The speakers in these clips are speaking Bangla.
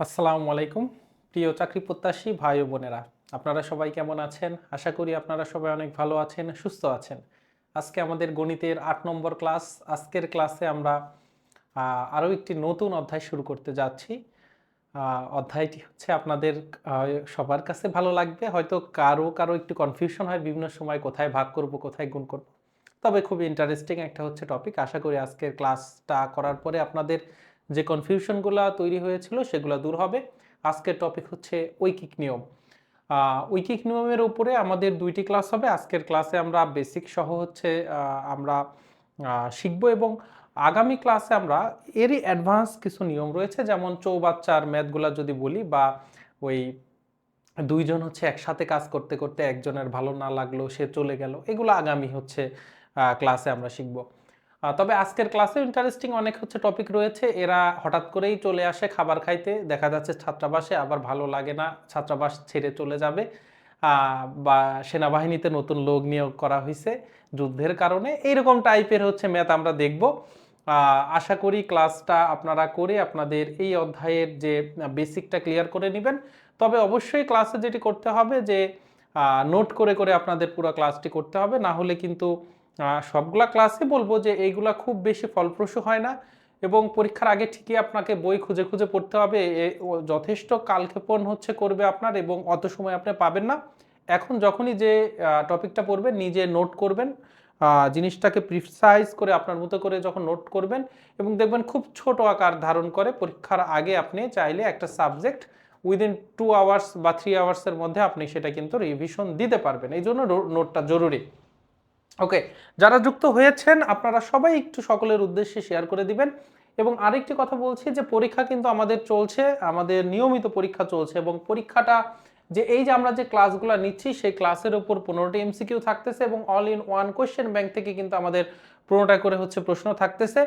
আসসালামু আলাইকুম প্রিয় চাকরি প্রত্যাশী ভাই ও বোনেরা, আপনারা সবাই কেমন আছেন? আশা করি আপনারা সবাই অনেক ভালো আছেন, সুস্থ আছেন। আজকে আমাদের গণিতের ৮ নম্বর ক্লাস। আজকের ক্লাসে আমরা আরও একটি নতুন অধ্যায় শুরু করতে যাচ্ছি। অধ্যায়টি হচ্ছে আপনাদের সবার কাছে ভালো লাগবে। হয়তো কারো কারো একটু কনফিউশন হয় বিভিন্ন সময় কোথায় ভাগ করব, কোথায় গুণ করব। তবে খুবই ইন্টারেস্টিং একটা হচ্ছে টপিক। আশা করি আজকের ক্লাসটা করার পরে আপনাদের যে কনফিউশনগুলো তৈরি হয়েছিল সেগুলো দূর হবে। আজকের টপিক হচ্ছে ঐকিক নিয়ম। ঐকিক নিয়মের উপরে আমাদের ২টি ক্লাস হবে। আজকের ক্লাসে আমরা বেসিক সহ হচ্ছে আমরা শিখব এবং আগামী ক্লাসে আমরা এরই অ্যাডভান্স কিছু নিয়ম রয়েছে, যেমন চৌবাচ্চার ম্যাথগুলা যদি বলি, বা ওই ২ জন হচ্ছে একসাথে কাজ করতে করতে একজনের ভালো না লাগলো, সে চলে গেল। এগুলো আগামী হচ্ছে ক্লাসে আমরা শিখব। তবে আজকের ক্লাসে ইন্টারেস্টিং অনেক হচ্ছে টপিক রয়েছে। এরা হঠাৎ করেই চলে আসে খাবার খাইতে। দেখা যাচ্ছে ছাত্রাবাসে, আবার ভালো লাগে না, ছাত্রাবাস ছেড়ে চলে যাবে। বা সেনাবাহিনীতে নতুন লোক নিয়োগ করা হইছে যুদ্ধের কারণে। এইরকম টাইপের হচ্ছে ম্যাথ আমরা দেখব। আশা করি ক্লাসটা আপনারা করে আপনাদের এই অধ্যায়ের যে বেসিকটা ক্লিয়ার করে নেবেন। তবে অবশ্যই ক্লাসে যেটি করতে হবে যে নোট করে করে আপনাদের পুরো ক্লাসটি করতে হবে, না হলে কিন্তু সবগুলা ক্লাসে বলবো যে এইগুলা খুব বেশি ফলপ্রসূ হয় না, এবং পরীক্ষার আগে ঠিকই আপনাকে বই খুঁজে খুঁজে পড়তে হবে। যথেষ্ট কালক্ষেপণ হচ্ছে করবে আপনার, এবং অত সময় আপনি পাবেন না। এখন যখনই যে টপিকটা পড়বেন নিজে নোট করবেন, জিনিসটাকে প্রিসাইজ করে আপনার মতো করে যখন নোট করবেন, এবং দেখবেন খুব ছোট আকার ধারণ করে পরীক্ষার আগে আপনি চাইলে একটা সাবজেক্ট উইদিন 2 আওয়ার্স বা 3 আওয়ার্সের মধ্যে আপনি সেটা কিন্তু রিভিশন দিতে পারবেন। এই জন্য নোটটা জরুরি। ওকে, যারা যুক্ত হয়েছেন আপনারা সবাই একটু সকলের উদ্দেশ্যে শেয়ার করে দিবেন। এবং আরেকটি কথা বলছি যে পরীক্ষা কিন্তু আমাদের চলছে, আমাদের নিয়মিত পরীক্ষা চলছে, এবং পরীক্ষাটা যে এই যে আমরা যে ক্লাসগুলো নিচ্ছি সেই ক্লাসের উপর 15টি এমসিকিউ থাকতেছে, এবং all in one question bank থেকে কিন্তু আমাদের 15টা করে হচ্ছে প্রশ্ন থাকতেছে।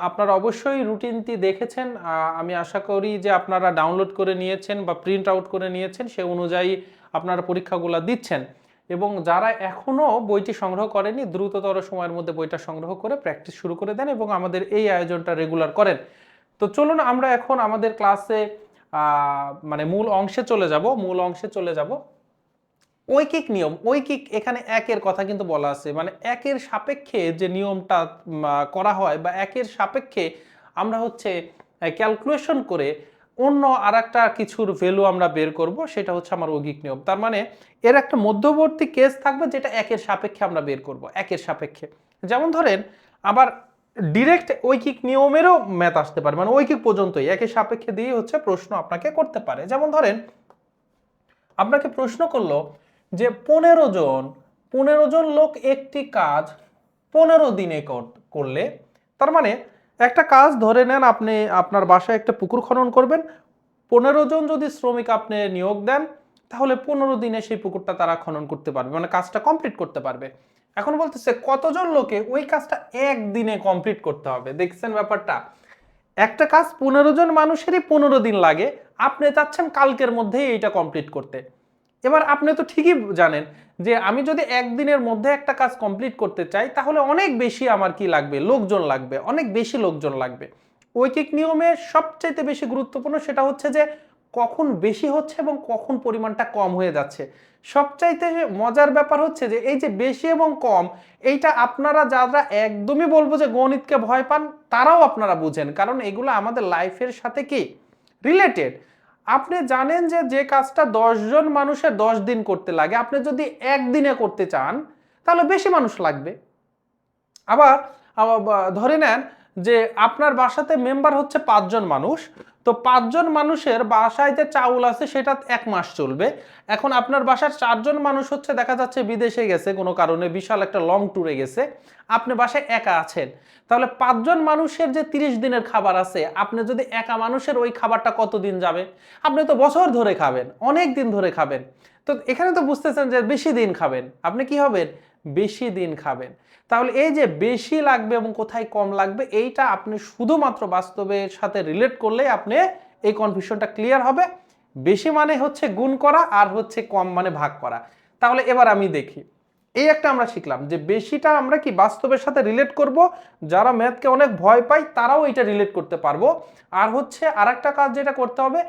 আপনারা অবশ্যই রুটিনটি দেখেছেন। আমি আশা করি যে আপনারা ডাউনলোড করে নিয়েছেন বা প্রিন্ট আউট করে নিয়েছেন, সে অনুযায়ী আপনারা পরীক্ষাগুলো দিচ্ছেন। এবং যারা এখনও বইটি সংগ্রহ করেনি, দ্রুততর সময়ের মধ্যে বইটা সংগ্রহ করে প্র্যাকটিস শুরু করে দেন এবং আমাদের এই আয়োজনটা রেগুলার করেন। তো চলুন আমরা এখন আমাদের ক্লাসে মানে মূল অংশে চলে যাব। ঐকিক নিয়ম, ঐকিক এখানে একের কথা কিন্তু বলা আছে, মানে একের সাপেক্ষে যে নিয়মটা করা হয়, বা একের সাপেক্ষে আমরা হচ্ছে ক্যালকুলেশন করে অন্য আরেকটা কিছুর ভ্যালু আমরা বের করব, সেটা হচ্ছে আমার ঐকিক নিয়ম। তার মানে এর একটা মধ্যবর্তী কেস থাকবে যেটা একের সাপেক্ষে আমরা বের করব, একের সাপেক্ষে। যেমন ধরেন আবার ডিরেক্ট ঐকিক নিয়মেরও ম্যাথ আসতে পারে, মানে ঐকিক পর্যন্তই একের সাপেক্ষে দিয়ে হচ্ছে প্রশ্ন আপনাকে করতে পারে। যেমন ধরেন আপনাকে প্রশ্ন করলো যে 15 জন লোক একটি কাজ 15 দিনে করলে, তার মানে একটা কাজ ধরে নেন আপনি আপনার বাসায় একটা পুকুর খনন করবেন। 15 জন যদি শ্রমিক আপনি নিয়োগ দেন, তাহলে 15 দিনে সেই পুকুরটা তারা খনন করতে পারবে, মানে কাজটা কমপ্লিট করতে পারবে। এখন বলতেছে কতজন লোকে ওই কাজটা একদিনে কমপ্লিট করতে হবে। দেখছেন ব্যাপারটা, একটা কাজ 15 জন মানুষেরই 15 দিন লাগে, আপনি চাচ্ছেন কালকের মধ্যেই এইটা কমপ্লিট করতে। এবার আপনি তো ঠিকই জানেন যে আমি যদি একদিনের মধ্যে একটা কাজ কমপ্লিট করতে চাই, তাহলে অনেক বেশি আমার কি লাগবে, লোকজন লাগবে, অনেক বেশি লোকজন লাগবে। ঐকিক নিয়মের সবচাইতে বেশি গুরুত্বপূর্ণ সেটা হচ্ছে যে কখন বেশি হচ্ছে এবং কখন পরিমাণটা কম হয়ে যাচ্ছে। সবচাইতে মজার ব্যাপার হচ্ছে যে এই যে বেশি এবং কম, এইটা আপনারা যারা একদমই বলবো যে গণিতকে ভয় পান, তারাও আপনারা বুঝেন, কারণ এগুলো আমাদের লাইফের সাথে কি রিলেটেড। আপনি জানেন যে যে কাজটা 10 জন মানুষের 10 দিন করতে লাগে, আপনি যদি একদিনে করতে চান তাহলে বেশি মানুষ লাগবে। আবার ধরে নেন যে আপনার বাসাতে মেম্বার হচ্ছে 5 জন মানুষ, তো 5 জন মানুষের বাসায় যে চাউল আছে সেটা 1 মাস চলবে। এখন আপনার বাসার 4 জন মানুষ হচ্ছে দেখা যাচ্ছে বিদেশে গেছে কোনো কারণে, বিশাল একটা লং ট্যুরে গেছে, আপনি বাসায় একা আছেন, তাহলে 5 জন মানুষের যে 30 দিনের খাবার আছে, আপনি যদি একা মানুষের ওই খাবারটা কতদিন যাবে? আপনি তো বছর ধরে খাবেন, অনেক দিন ধরে খাবেন। তো এখানে তো বুঝতেছেন যে বেশি দিন খাবেন, আপনি কি হবেন, বেশি দিন খাবেন। তাহলে এই যে বেশি লাগবে এবং কোথায় কম লাগবে, এইটা আপনি শুধুমাত্র বাস্তবের সাথে রিলেট করলেই আপনি এই কনফিউশনটা ক্লিয়ার হবে। বেশি মানে হচ্ছে গুণ করা, আর হচ্ছে কম মানে ভাগ করা। তাহলে এবার আমি দেখি এই একটা আমরা শিখলাম যে বেশিটা আমরা কি বাস্তবের সাথে রিলেট করব, যারা ম্যাথকে অনেক ভয় পায় তারাও এটা রিলেট করতে পারবো। আর হচ্ছে আরেকটা কাজ যেটা করতে হবে,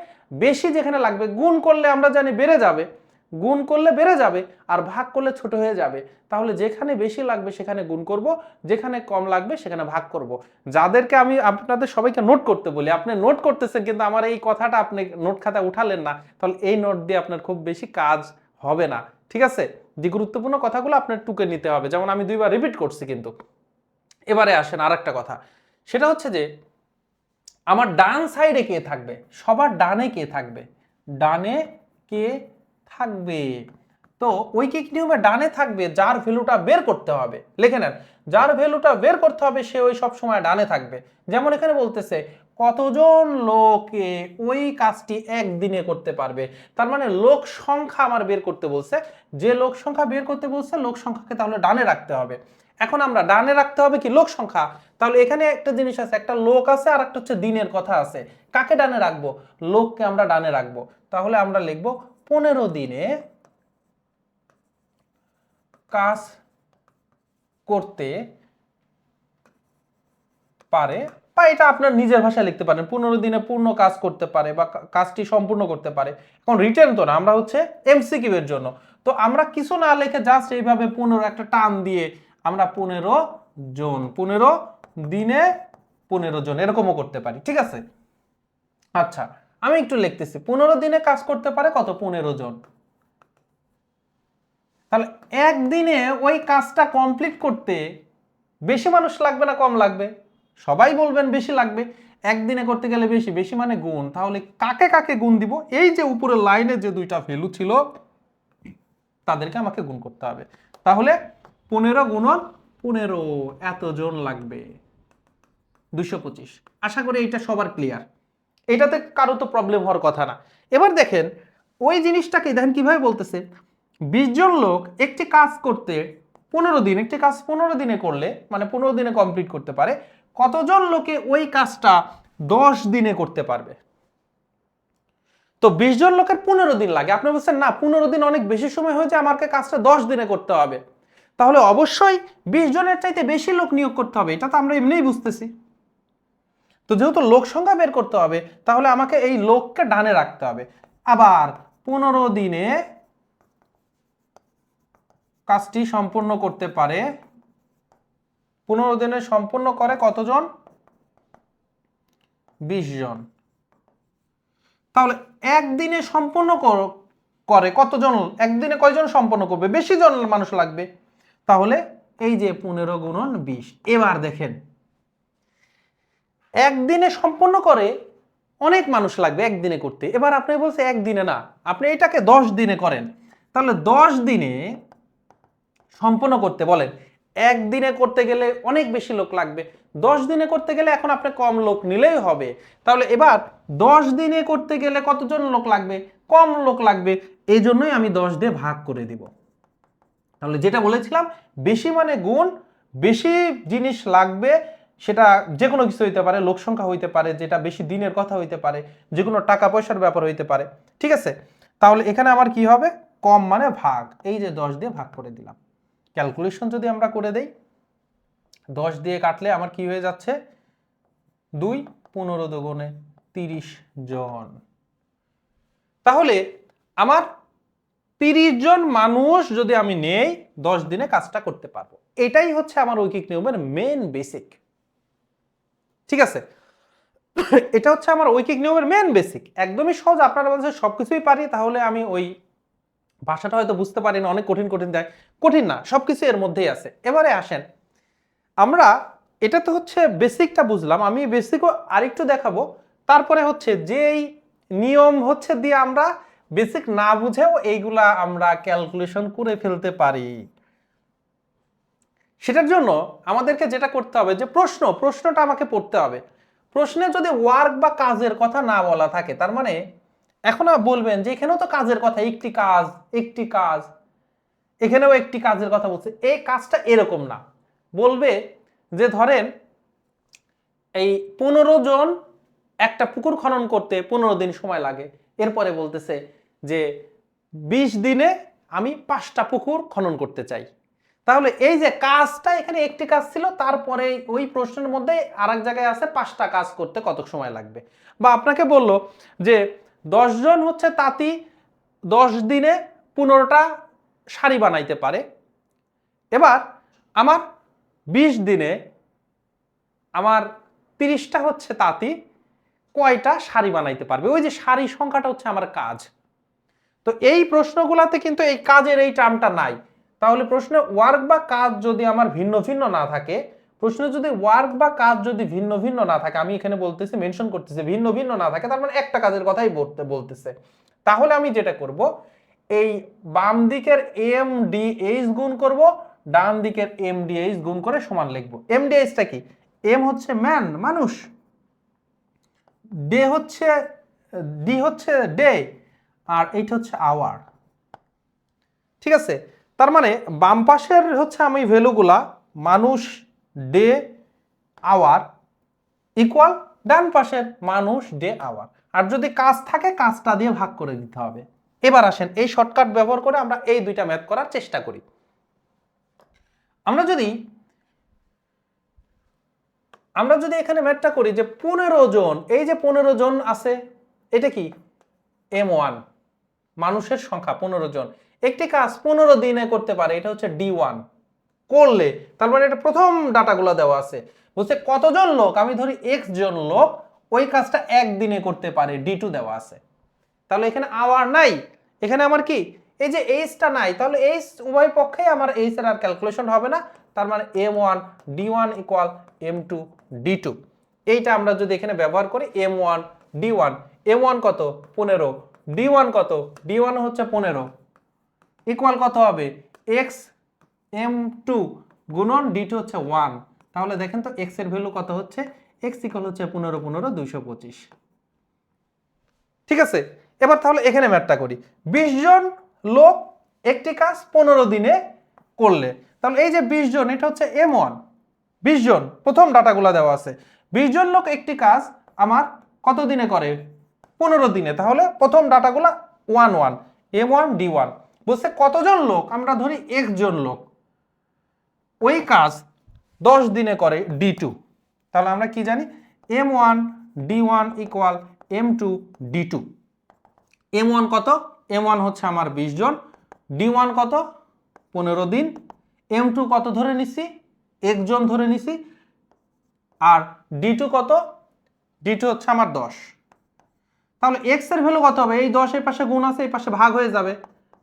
বেশি যেখানে লাগবে গুণ করলে আমরা জানি বেড়ে যাবে, গুণ করলে বেড়ে যাবে, আর ভাগ করলে ছোট হয়ে যাবে। তাহলে যেখানে বেশি লাগবে সেখানে গুণ করব, যেখানে কম লাগবে সেখানে ভাগ করব। যাদেরকে আমি আপনাদের সবাইকে নোট করতে বলি, আপনি নোট করতেছেন কিন্তু আমার এই কথাটা আপনি নোট খাতায় উঠালেন না, তাহলে এই নোট দিয়ে আপনার খুব বেশি কাজ হবে না। ঠিক আছে, যে গুরুত্বপূর্ণ কথাগুলো আপনার টুকে নিতে হবে, যেমন আমি 2বার রিপিট করছি কিন্তু। এবারে আসেন আর একটা কথা, সেটা হচ্ছে যে আমার ডান সাইডে কে থাকবে, সবার ডানে কে থাকবে, ডানে কে থাকবে। তো ঐকিক নিয়মে ডানে থাকবে যার ভ্যালুটা বের করতে হবে, লিখে নেন, যার ভ্যালুটা বের করতে হবে সে ওই সব সময় ডানে থাকবে। যেমন এখানে বলতেছে কতজন লোকে ওই কাজটি একদিনে করতে পারবে, তার মানে লোক সংখ্যা আমার বের করতে বলছে, যে লোক সংখ্যা বের করতে বলছে লোক সংখ্যাকে তাহলে ডানে রাখতে হবে। এখন আমরা ডানে রাখতে হবে কি লোক সংখ্যা, তাহলে এখানে একটা জিনিস আছে, একটা লোক আছে আর একটা হচ্ছে দিনের কথা আছে, কাকে ডানে রাখবো, লোককে আমরা ডানে রাখবো। তাহলে আমরা লিখবো 15 দিনে কাজ করতে পারে, বা এটা আপনার নিজের ভাষায় লিখতে পারেন 15 দিনে পূর্ণ কাজ করতে পারে বা কাজটি সম্পূর্ণ করতে পারে। এখন রিটেন তো না, আমরা হচ্ছে এমসিকিউ এর জন্য, তো আমরা কিছু না লিখে জাস্ট এইভাবে 15 একটা টান দিয়ে আমরা 15 জন, 15 দিনে 15 জন এরকমও করতে পারি। ঠিক আছে, আচ্ছা আমি একটু লিখতেছি, 15 দিনে কাজ করতে পারে কত, 15 জন। তাহলে একদিনে ওই কাজটা কমপ্লিট করতে বেশি মানুষ লাগবে না কম লাগবে, সবাই বলবেন বেশি লাগবে, একদিনে করতে গেলে বেশি, বেশি মানে গুণ। তাহলে কাকে কাকে গুণ দিব, এই যে উপরের লাইনে যে দুইটা ভ্যালু ছিল তাদেরকে আমাকে গুণ করতে হবে। তাহলে 15 গুণন 15 এতজন লাগবে 225। আশা করি এটা সবার ক্লিয়ার, এটাতে কারো তো প্রবলেম হওয়ার কথা না। এবার দেখেন ওই জিনিসটাকে দেখেন কিভাবে বলতেছে, 20 জন লোক একটি কাজ করতে 15 দিন, একটি কাজ 15 দিনে করলে মানে 15 দিনে কমপ্লিট করতে পারে, কতজন লোকে ওই কাজটা 10 দিনে করতে পারবে। তো 20 জন লোকের 15 দিন লাগে, আপনি বলছেন না 15 দিন অনেক বেশি সময় হয়ে যায়, আমাকে কাজটা 10 দিনে করতে হবে, তাহলে অবশ্যই 20 জনের চাইতে বেশি লোক নিয়োগ করতে হবে, এটা তো আমরা এমনিই বুঝতেছি। তো যেহেতু লোক সংখ্যা বের করতে হবে তাহলে আমাকে এই লোককে ডানে রাখতে হবে। আবার 15 দিনে কাজটি সম্পূর্ণ করতে পারে, 15 দিনে সম্পূর্ণ করে কতজন, 20 জন। তাহলে একদিনে সম্পূর্ণ করে কতজন, একদিনে কয়জন সম্পন্ন করবে, বেশি জন মানুষ লাগবে, তাহলে এই যে 15 গুণন 20। এবার দেখেন একদিনে সম্পন্ন করে অনেক মানুষ লাগবে একদিনে করতে, এবার আপনি বলছে একদিনে না, আপনি এটাকে 10 দিনে করেন, তাহলে 10 দিনে সম্পন্ন করতে বলেন, একদিনে করতে গেলে অনেক বেশি লোক লাগবে, 10 দিনে করতে গেলে এখন আপনি কম লোক নিলেই হবে। তাহলে এবার 10 দিনে করতে গেলে কতজন লোক লাগবে, কম লোক লাগবে, এই জন্যই আমি 10 দিয়ে ভাগ করে দিব। তাহলে যেটা বলেছিলাম বেশি মানে গুণ, বেশি জিনিস লাগবে, সেটা যে কোনো কিছু হইতে পারে, লোক সংখ্যা হইতে পারে, যেটা বেশি দিনের কথা হইতে পারে, যে কোনো টাকা পয়সার ব্যাপার হইতে পারে। ঠিক আছে, তাহলে এখানে আমার কি হবে, কম মানে ভাগ, এই যে 10 দিয়ে ভাগ করে দিলাম। ক্যালকুলেশন যদি আমরা করে দেই, 10 দিয়ে কাটলে আমার কি হয়ে যাচ্ছে, 2, 15 দুগুণে 30 জন। তাহলে আমার 30 জন মানুষ যদি আমি নেই 10 দিনে কাজটা করতে পারবো, এটাই হচ্ছে আমার ঐকিক নিয়মের মেন বেসিক। ঠিক আছে, এটা হচ্ছে আমার ঐকিক নিয়মের মেন বেসিক, একদমই সহজ। আপনারা বলছেন সবকিছুই পারি, তাহলে আমি ওই ভাষাটা হয়তো বুঝতে পারি না, অনেক কঠিন কঠিন দেয়, কঠিন না, সবকিছু এর মধ্যেই আছে। এবারে আসেন আমরা, এটা তো হচ্ছে বেসিকটা বুঝলাম, আমি বেসিকও আরেকটু দেখাবো, তারপরে হচ্ছে যেই নিয়ম হচ্ছে দিয়ে আমরা বেসিক না বুঝেও এইগুলা আমরা ক্যালকুলেশন করে ফেলতে পারি। সেটার জন্য আমাদেরকে যেটা করতে হবে যে প্রশ্নটা আমাকে পড়তে হবে, প্রশ্নে যদি ওয়ার্ক বা কাজের কথা না বলা থাকে, তার মানে এখন বলবেন যে এখানেও তো কাজের কথা, একটি কাজ, একটি কাজ, এখানেও একটি কাজের কথা বলছে, এই কাজটা এরকম না, বলবে যে ধরেন এই 15 জন একটা পুকুর খনন করতে 15 দিন সময় লাগে, এরপরে বলতেছে যে 20 দিনে আমি 5টা পুকুর খনন করতে চাই, তাহলে এই যে কাজটা এখানে একটি কাজ ছিল, তারপরে ওই প্রশ্নের মধ্যে আরেক জায়গায় আছে 5টা কাজ করতে কত সময় লাগবে। বা আপনাকে বলল যে 10 জন হচ্ছে তাঁতি 10 দিনে 15টা শাড়ি বানাইতে পারে। এবার আমার 20 দিনে আমার 30টা হচ্ছে তাঁতি কয়টা শাড়ি বানাইতে পারবে। ওই যে শাড়ি সংখ্যাটা হচ্ছে আমার কাজ। তো এই প্রশ্নগুলোতে কিন্তু এই কাজের এই টার্মটা নাই। তাহলে প্রশ্নে ওয়ার্ক বা কাজ যদি আমার ভিন্ন ভিন্ন না থাকে, প্রশ্নে যদি ওয়ার্ক বা কাজ যদি ভিন্ন ভিন্ন না থাকে, আমি এখানে বলতেছি মেনশন করতেছি ভিন্ন ভিন্ন না থাকে, তার মানে একটা কাজের কথাই বলতেছে, তাহলে আমি যেটা করব এই বাম দিকের এম ডি এইচ গুণ করব, ডান দিকের এম ডি এইচ গুণ করে সমান লিখব। এম ডি এইচটা কি? এম হচ্ছে ম্যান মানুষ, ডে হচ্ছে ডি হচ্ছে ডে, আর এইটা হচ্ছে আওয়ার। ঠিক আছে, তার মানে বাম পাশের হচ্ছে আমি ভ্যালুগুলা মানুষ, ডে, আওয়ার ইকুয়াল ডান পাশের মানুষ, ডে, আওয়ার। আর যদি কাজ থাকে কাজটা দিয়ে ভাগ করে দিতে হবে। এবার আসেন এই শর্টকাট ব্যবহার করে আমরা এই দুইটা ম্যাথ করার চেষ্টা করি। আমরা যদি এখানে ম্যাথটা করি যে 15 জন, এই যে 15 জন আছে, এটা কি M1 মানুষের সংখ্যা 15 জন, একটি কাজ 15 দিনে করতে পারে, এটা হচ্ছে D1 করলে, তার মানে এটা প্রথম ডাটাগুলো দেওয়া আছে, বলছে কতজন লোক, আমি ধরি x জন লোক ওই কাজটা একদিনে করতে পারে, D2 দেওয়া আছে। তাহলে এখানে আওয়ার নাই, এখানে আমার কি এই যে এইচটা নাই, তাহলে এইচ উভয় পক্ষেই আমার এইচ এর আর ক্যালকুলেশন হবে না, তার মানে M1 D1 equal M2 D2। এইটা আমরা যদি এখানে ব্যবহার করি M1 D1, M1 কত 15, D1 কত, D1 হচ্ছে 15 ইকুয়াল কত হবে x M2 গুণন D2 হচ্ছে 1। তাহলে দেখেন তো x এর ভ্যালু কত হচ্ছে, x ইকুয়াল হচ্ছে 15 15 225। ঠিক আছে, এবার তাহলে এখানে ম্যাথটা করি। 20 জন লোক একটি কাজ 15 দিনে করলে, তাহলে এই যে 20 জন এটা হচ্ছে M1, 20 জন প্রথম ডাটাগুলো দেওয়া আছে, 20 জন লোক একটি কাজ আমার কত দিনে করে 15 দিনে, তাহলে প্রথম ডাটাগুলো 1 1 M1 D1। বলছে কতজন লোক, আমরা ধরি x জন লোক ওই কাজ 10 দিনে করে D2। তাহলে আমরা কি জানি M1 D1 equal M2 D2। M1 কত, M1 হচ্ছে আমার 20 জন, D1 কত 15 দিন, M2 কত ধরে নিছি 1 জন ধরে নিছি, আর D2 কত, D2 হচ্ছে আমার 10। তাহলে x এর ভ্যালু কত হবে, এই 10 এর পাশে গুণ আছে এই পাশে ভাগ হয়ে যাবে,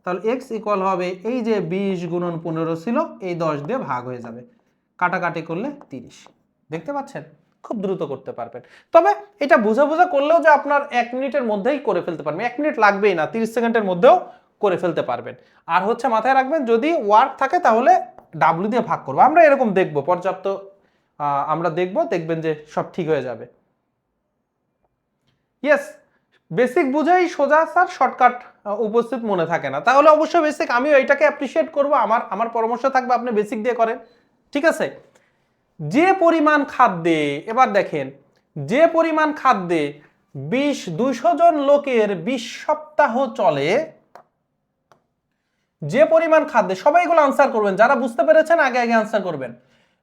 তাহলে x ইকুয়াল হবে এই যে 20 গুণন 15 ছিল এই 10 দিয়ে ভাগ হয়ে যাবে, কাটাকাটি করলে 30। দেখতে পাচ্ছেন খুব দ্রুত করতে পারবেন। তবে এটা বুঝা করলেও যে আপনার 1 মিনিটের মধ্যেই করে ফেলতে পারবেন, 1 মিনিট লাগবেই না, 30 সেকেন্ডের মধ্যেও করে ফেলতে পারবেন। আর হচ্ছে মাথায় রাখবেন যদি ওয়ার্ক থাকে তাহলে W দিয়ে ভাগ করবো, আমরা এরকম দেখব পর্যাপ্ত, আমরা দেখবেন যে সব ঠিক হয়ে যাবে। ইয়েস, বেসিক বুঝেই সোজা স্যার শর্টকাট উপস্থিত মনে থাকে না, তাহলে অবশ্যই বেসিক আমিও এটাকে অ্যাপ্রিশিয়েট করব, আমার পরামর্শ থাকবে আপনি বেসিক দিয়ে করেন। ঠিক আছে, যে পরিমাণ খাদ্যে, এবার দেখেন যে পরিমাণ খাদ্যে 200 জন লোকের 20 সপ্তাহ চলে, যে পরিমাণ খাদ্যে, সবাই এগুলো আনসার করবেন, যারা বুঝতে পেরেছেন আগে আগে আনসার করবেন।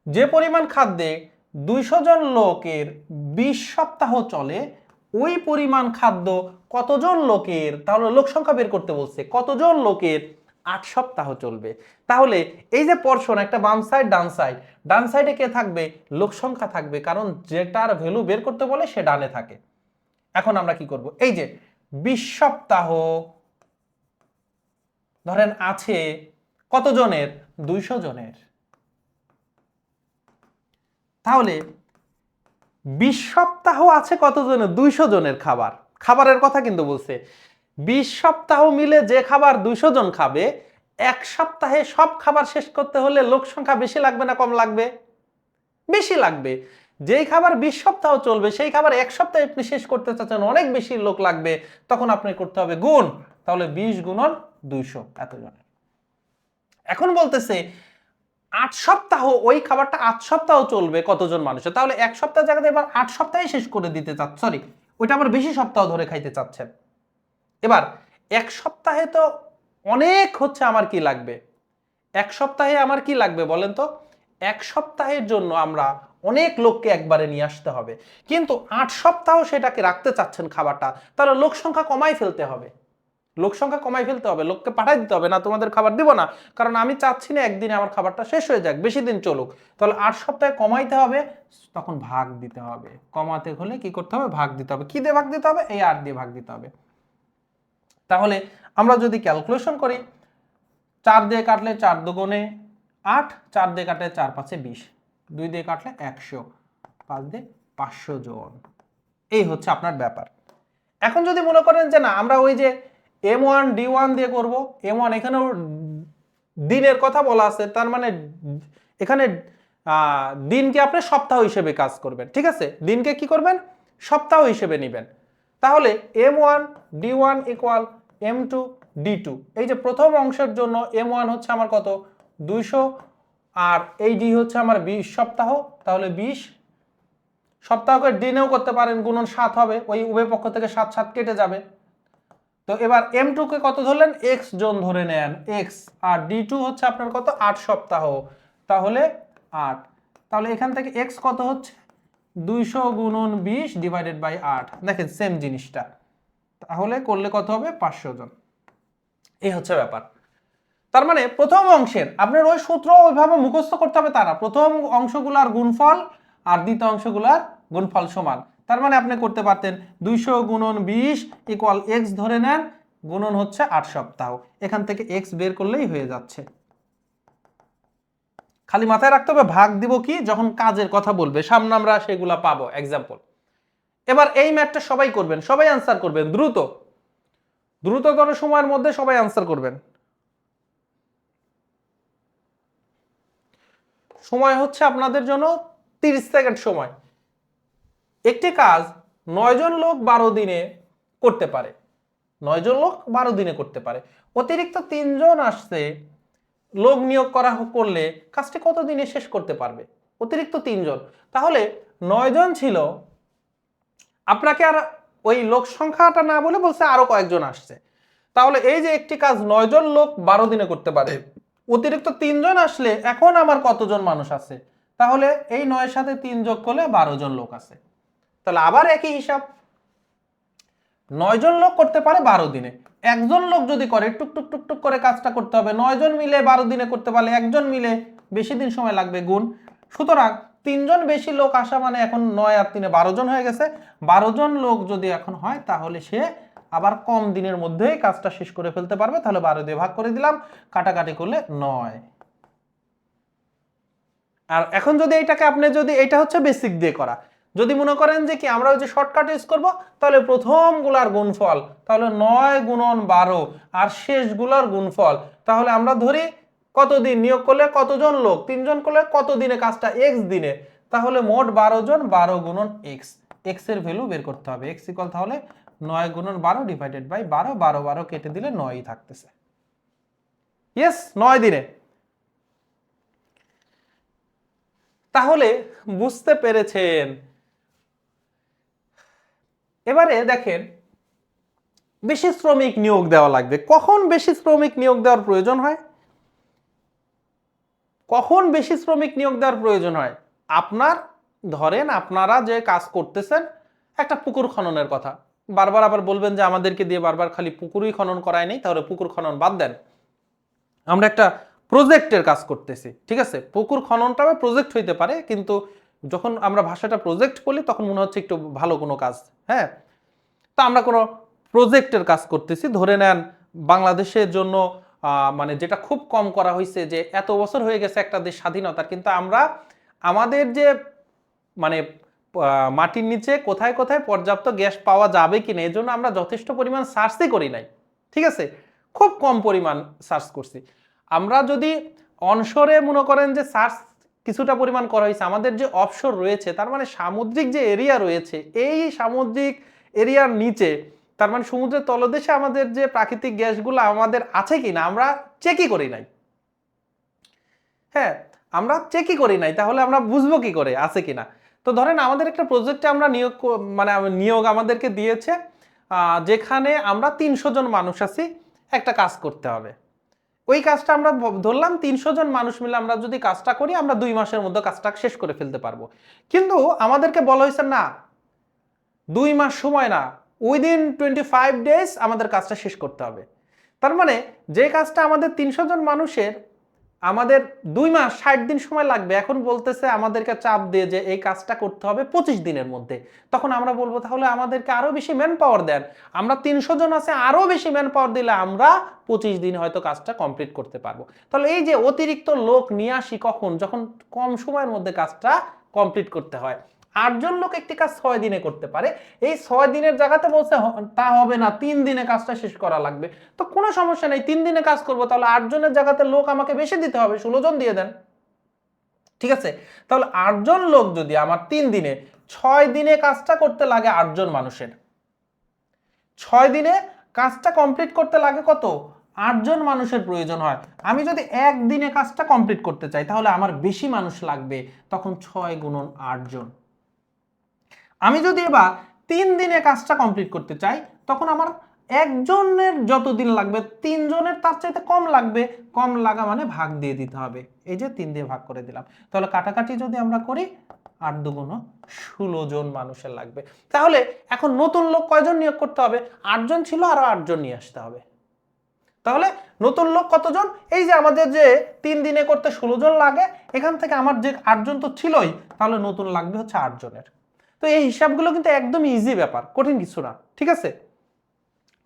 যে পরিমাণ খাদ্যে 200 জন লোকের 20 সপ্তাহ চলে, ওই পরিমাণ খাদ্য কতজন লোকের, তাহলে লোক সংখ্যা বের করতে বলছে, কতজন লোকের 8 সপ্তাহ চলবে। তাহলে এই যে পোরশন একটা বাম সাইড ডান সাইডে কে থাকবে, লোক সংখ্যা থাকবে, কারণ যেটার ভ্যালু বের করতে বলে সে ডানে থাকে। এখন আমরা কি করব, এই যে 20 সপ্তাহ ধরেন আছে কতজনের, 200 জনের, তাহলে 20 সপ্তাহ আছে কতজনের, 200 জনের খাবারের কথা কিন্তু বলছে। 20 সপ্তাহ মিলে যে খাবার 200 জন খাবে, এক সপ্তাহে সব খাবার শেষ করতে হলে লোক সংখ্যা বেশি লাগবে না কম লাগবে, বেশি লাগবে। যেই খাবার 20 সপ্তাহ চলবে সেই খাবার এক সপ্তাহে আপনি শেষ করতে চাচ্ছেন, অনেক বেশি লোক লাগবে, তখন আপনি করতে হবে গুণ, তাহলে 20 গুণন 200 এতজনের। এখন বলতেছে 8 সপ্তাহ ওই খাবারটা 8 সপ্তাহ চলবে কতজন মানুষের, তাহলে এক সপ্তাহ জায়গাতে এবার 8 সপ্তাহে শেষ করে দিতে চাচ্ছেন, সরি ওইটা আবার বেশি সপ্তাহ ধরে খাইতে চাচ্ছেন। এবার এক সপ্তাহে তো অনেক হচ্ছে আমার কি লাগবে, এক সপ্তাহে আমার কি লাগবে বলেন তো? এক সপ্তাহের জন্য আমরা অনেক লোককে একবারে নিয়ে আসতে হবে, কিন্তু 8 সপ্তাহ সেটাকে রাখতে চাচ্ছেন খাবারটা, তাহলে লোক সংখ্যা কমাই ফেলতে হবে। লোক সংখ্যা কমাই ফেলতে হবে, লোককে পাঠাই দিতে হবে, না তোমাদের খাবার দিব না, কারণ আমি চাচ্ছি না একদিনে আমার খাবারটা শেষ হয়ে যাক, বেশি দিন চলুক। তাহলে 8 সপ্তাহে কমাইতে হবে, তখন ভাগ দিতে হবে। কমাতে হলে কি করতে হবে? ভাগ দিতে হবে। কি দিয়ে ভাগ দিতে হবে? এই 8 দিয়ে ভাগ দিতে হবে। তাহলে আমরা যদি ক্যালকুলেশন করি, 4 দিয়ে কাটলে 4 দুগুণে 8, 4 দিয়ে কাটলে 4 5 20, 2 দিয়ে কাটলে 100, 5 দিয়ে 500 জন। এই হচ্ছে আপনার ব্যাপার। এখন যদি মনে করেন যে না, আমরা ওই যে M1 D1 দিয়ে করব, M1 এখানেও দিনের কথা বলা আছে, তার মানে এখানে দিনকে আপনি সপ্তাহ হিসেবে কাজ করবেন, ঠিক আছে? দিনকে কি করবেন? সপ্তাহ হিসেবে নেবেন। তাহলে M1 D1 equal M2 D2। এই যে প্রথম অংশের জন্য M1 হচ্ছে আমার কত? 200, আর এই D হচ্ছে আমার 20 সপ্তাহ, তাহলে 20 সপ্তাহকে দিনেও করতে পারেন, গুণন 7 হবে, ওই উভয় পক্ষ থেকে 7 7 কেটে যাবে। তো এবার M2 কে কত ধরলেন? x জন ধরে নেন, x, আর D2 হচ্ছে আপনার কত? 8 সপ্তাহ, তাহলে 8। তাহলে এখান থেকে x কত হচ্ছে? 200 গুণন 20 ডিভাইডেড বাই 8। দেখেন সেম জিনিসটা, তাহলে করলে কত হবে? 500 জন। এই হচ্ছে ব্যাপার। তার মানে প্রথম অংশের আপনার ওই সূত্র ওইভাবে মুখস্থ করতে হবে তা না, প্রথম অংশগুলার গুণফল আর দ্বিতীয় অংশগুলার গুণফল সমান। তার মানে আপনি করতে পারতেন 200 গুণন 20 ইকুয়াল x ধরে নেন, গুণন হচ্ছে 8 সপ্তাহ, এখান থেকে x বের করলেই হয়ে যাচ্ছে। খালি মাথায় রাখতে হবে ভাগ দিব কি, যখন কাজের কথা বলবে সামনে আমরা সেগুলা পাবো এক্সাম্পল। এবার এই ম্যাথটা সবাই করবেন, সবাই আনসার করবেন দ্রুততর সময়ের মধ্যে সবাই আনসার করবেন। সময় হচ্ছে আপনাদের জন্য 30 সেকেন্ড সময়। একটি কাজ 9 জন লোক 12 দিনে করতে পারে, 9 জন লোক 12 দিনে করতে পারে, অতিরিক্ত 3 জন আসছে, লোক নিয়োগ করা করলে কাজটি কত দিনে শেষ করতে পারবে? অতিরিক্ত 3 জন, তাহলে 9 জন ছিল, আপনাকে আর ওই লোক সংখ্যাটা না বলে বলছে আরো কয়েকজন আসছে, তাহলে এই যে একটি কাজ 9 জন লোক 12 দিনে করতে পারে, অতিরিক্ত 3 জন আসলে এখন আমার কতজন মানুষ আছে? তাহলে এই 9 সাথে 3 যোগ করলে 12 জন লোক আছে। তাহলে আবার একই হিসাব, 9 জন লোক করতে পারে 12 দিনে, একজন লোক যদি করে টুকটুক টুকটুক করে কাজটা করতে হবে, 9 জন মিলে 12 দিনে করতে পারলে একজন মিলে বেশি দিন সময় লাগবে গুণ। সুতরাং 3 জন বেশি লোক আসা মানে এখন 9 আর 3 12 জন হয়ে গেছে, 12 জন লোক যদি এখন হয় তাহলে সে আবার কম দিনের মধ্যেই কাজটা শেষ করে ফেলতে পারবে। তাহলে 12 দিয়ে ভাগ করে দিলাম, কাটাকাটি করলে 9। আর এখন যদি এইটাকে আপনি যদি এটা হচ্ছে বেসিক দিয়ে করা, যদি মনে করেন যে কি আমরা ওই যে শর্টকাট ইউজ করব, তাহলে প্রথম গুলার গুণফল, তাহলে 9 গুণন 12 আর শেষ গুলার গুণফল, তাহলে আমরা ধরি কতদিন নিয়োগ করলে কতজন লোক, 3 জন করলে কত দিনে কাজটা? x দিনে, তাহলে মোট 12 জন, 12 গুণন x, x এর ভ্যালু বের করতে হবে। x ইকুয়াল তাহলে 9 গুণন 12 ডিভাইডেড বাই 12, 12 12 কেটে দিলে 9ই থাকতেছে। ইয়েস, 9 দিনে। তাহলে বুঝতে পেরেছেন। এবারে দেখেন বেশি শ্রমিক নিয়োগ দেওয়া লাগবে, কখন বেশি শ্রমিক নিয়োগ দেওয়ার প্রয়োজন হয়? কখন বেশি শ্রমিক নিয়োগ দেওয়ার প্রয়োজন হয়? আপনার ধরেন আপনারা যে কাজ করতেছেন, একটা পুকুর খননের কথা, বারবার আবার বলবেন যে আমাদেরকে দিয়ে বারবার খালি পুকুরই খনন করায় নেই, তাহলে পুকুর খনন বাদ দেন, আমরা একটা প্রজেক্টের কাজ করতেছি, ঠিক আছে? পুকুর খননটাও প্রজেক্ট হইতে পারে, কিন্তু যখন আমরা ভাষাটা প্রজেক্ট বলি তখন মনে হচ্ছে একটু ভালো কোনো কাজ। হ্যাঁ, তা আমরা কোনো প্রজেক্টের কাজ করতেছি, ধরে নেন বাংলাদেশের জন্য মানে যেটা খুব কম করা হয়েছে, যে এত বছর হয়ে গেছে একটা দেশ স্বাধীনতার, কিন্তু আমরা আমাদের যে মানে মাটির নিচে কোথায় কোথায় পর্যাপ্ত গ্যাস পাওয়া যাবে কিনা এই জন্য আমরা যথেষ্ট পরিমাণ সার্চই করি নাই, ঠিক আছে? খুব কম পরিমাণ সার্চ করছি। আমরা যদি অনশোরে মনে করেন যে সার্চ কিছুটা পরিমাণ করা হয়েছে, আমাদের যে অফশোর রয়েছে, তার মানে সামুদ্রিক যে এরিয়া রয়েছে, এই সামুদ্রিক এরিয়ার নিচে, তার মানে সমুদ্রের তলদেশে আমাদের যে প্রাকৃতিক গ্যাসগুলো আমাদের আছে কিনা আমরা চেকই করি নাই। হ্যাঁ, আমরা চেকই করি নাই, তাহলে আমরা বুঝবো কি করে আছে কিনা? তো ধরেন আমাদের একটা প্রজেক্টে আমরা নিয়োগ আমাদেরকে দিয়েছে, যেখানে আমরা 300 জন মানুষ আছি, একটা কাজ করতে হবে। ওই কাজটা আমরা ধরলাম 300 জন মানুষ মিলে আমরা যদি কাজটা করি আমরা 2 মাসের মধ্যে কাজটা শেষ করে ফেলতে পারবো। কিন্তু আমাদেরকে বলা হয়েছে না, 2 মাস সময় না, উইদিন 25 ডেজ আমাদের কাজটা শেষ করতে হবে। তার মানে যে কাজটা আমাদের 300 জন মানুষের আমাদের 2 মাস 60 দিন সময় লাগবে, এখন বলতেছে আমাদেরকে চাপ দিয়ে যে এই কাজটা করতে হবে 25 দিনের মধ্যে। তখন আমরা বলবো তাহলে আমাদেরকে আরো বেশি ম্যান পাওয়ার দেন, আমরা 300 জন আছে, আরো বেশি ম্যান পাওয়ার দিলে আমরা 25 দিন হয়তো কাজটা কমপ্লিট করতে পারবো। তাহলে এই যে অতিরিক্ত লোক নিয়ে আসি কখন, যখন কম সময়ের মধ্যে কাজটা কমপ্লিট করতে হয়। 8 জন লোক একটি কাজ 6 দিনে করতে পারে, এই 6 দিনের জায়গাতে বলছে তা হবে না, 3 দিনে কাজটা শেষ করা লাগবে। তো কোনো সমস্যা নেই, 3 দিনে কাজ করবো, তাহলে 8 জনের জায়গাতে লোক আমাকে বেশি দিতে হবে, 16 জন দিয়ে দেন। ঠিক আছে, তাহলে 8 জন লোক যদি আমার 3 দিনে, 6 দিনে কাজটা করতে লাগে 8 জন মানুষের, 6 দিনে কাজটা কমপ্লিট করতে লাগে কত, 8 জন মানুষের প্রয়োজন হয়। আমি যদি একদিনে কাজটা কমপ্লিট করতে চাই তাহলে আমার বেশি মানুষ লাগবে, তখন 6 গুণন 8 জন। আমি যদি এবার 3 দিনে কাজটা কমপ্লিট করতে চাই তখন আমার একজনের যত দিন লাগবে 3 জনের তার চাইতে কম লাগবে, কম লাগা মানে ভাগ দিয়ে দিতে হবে, এই যে 3 দিয়ে ভাগ করে দিলাম। তাহলে কাটাকাটি যদি আমরা করি 8 দুগুণ 16 জন মানুষের লাগবে। তাহলে এখন নতুন লোক কয়জন নিয়োগ করতে হবে, 8 জন ছিল আরো 8 জন নিয়ে আসতে হবে। তাহলে নতুন লোক কতজন, এই যে আমাদের যে 3 দিনে করতে 16 জন লাগে, এখান থেকে আমার যে 8 জন তো ছিলই, তাহলে নতুন লাগবে হচ্ছে 8 জনের। তো এই হিসাবগুলো কিন্তু একদম ইজি ব্যাপার, কঠিন কিছু না। ঠিক আছে,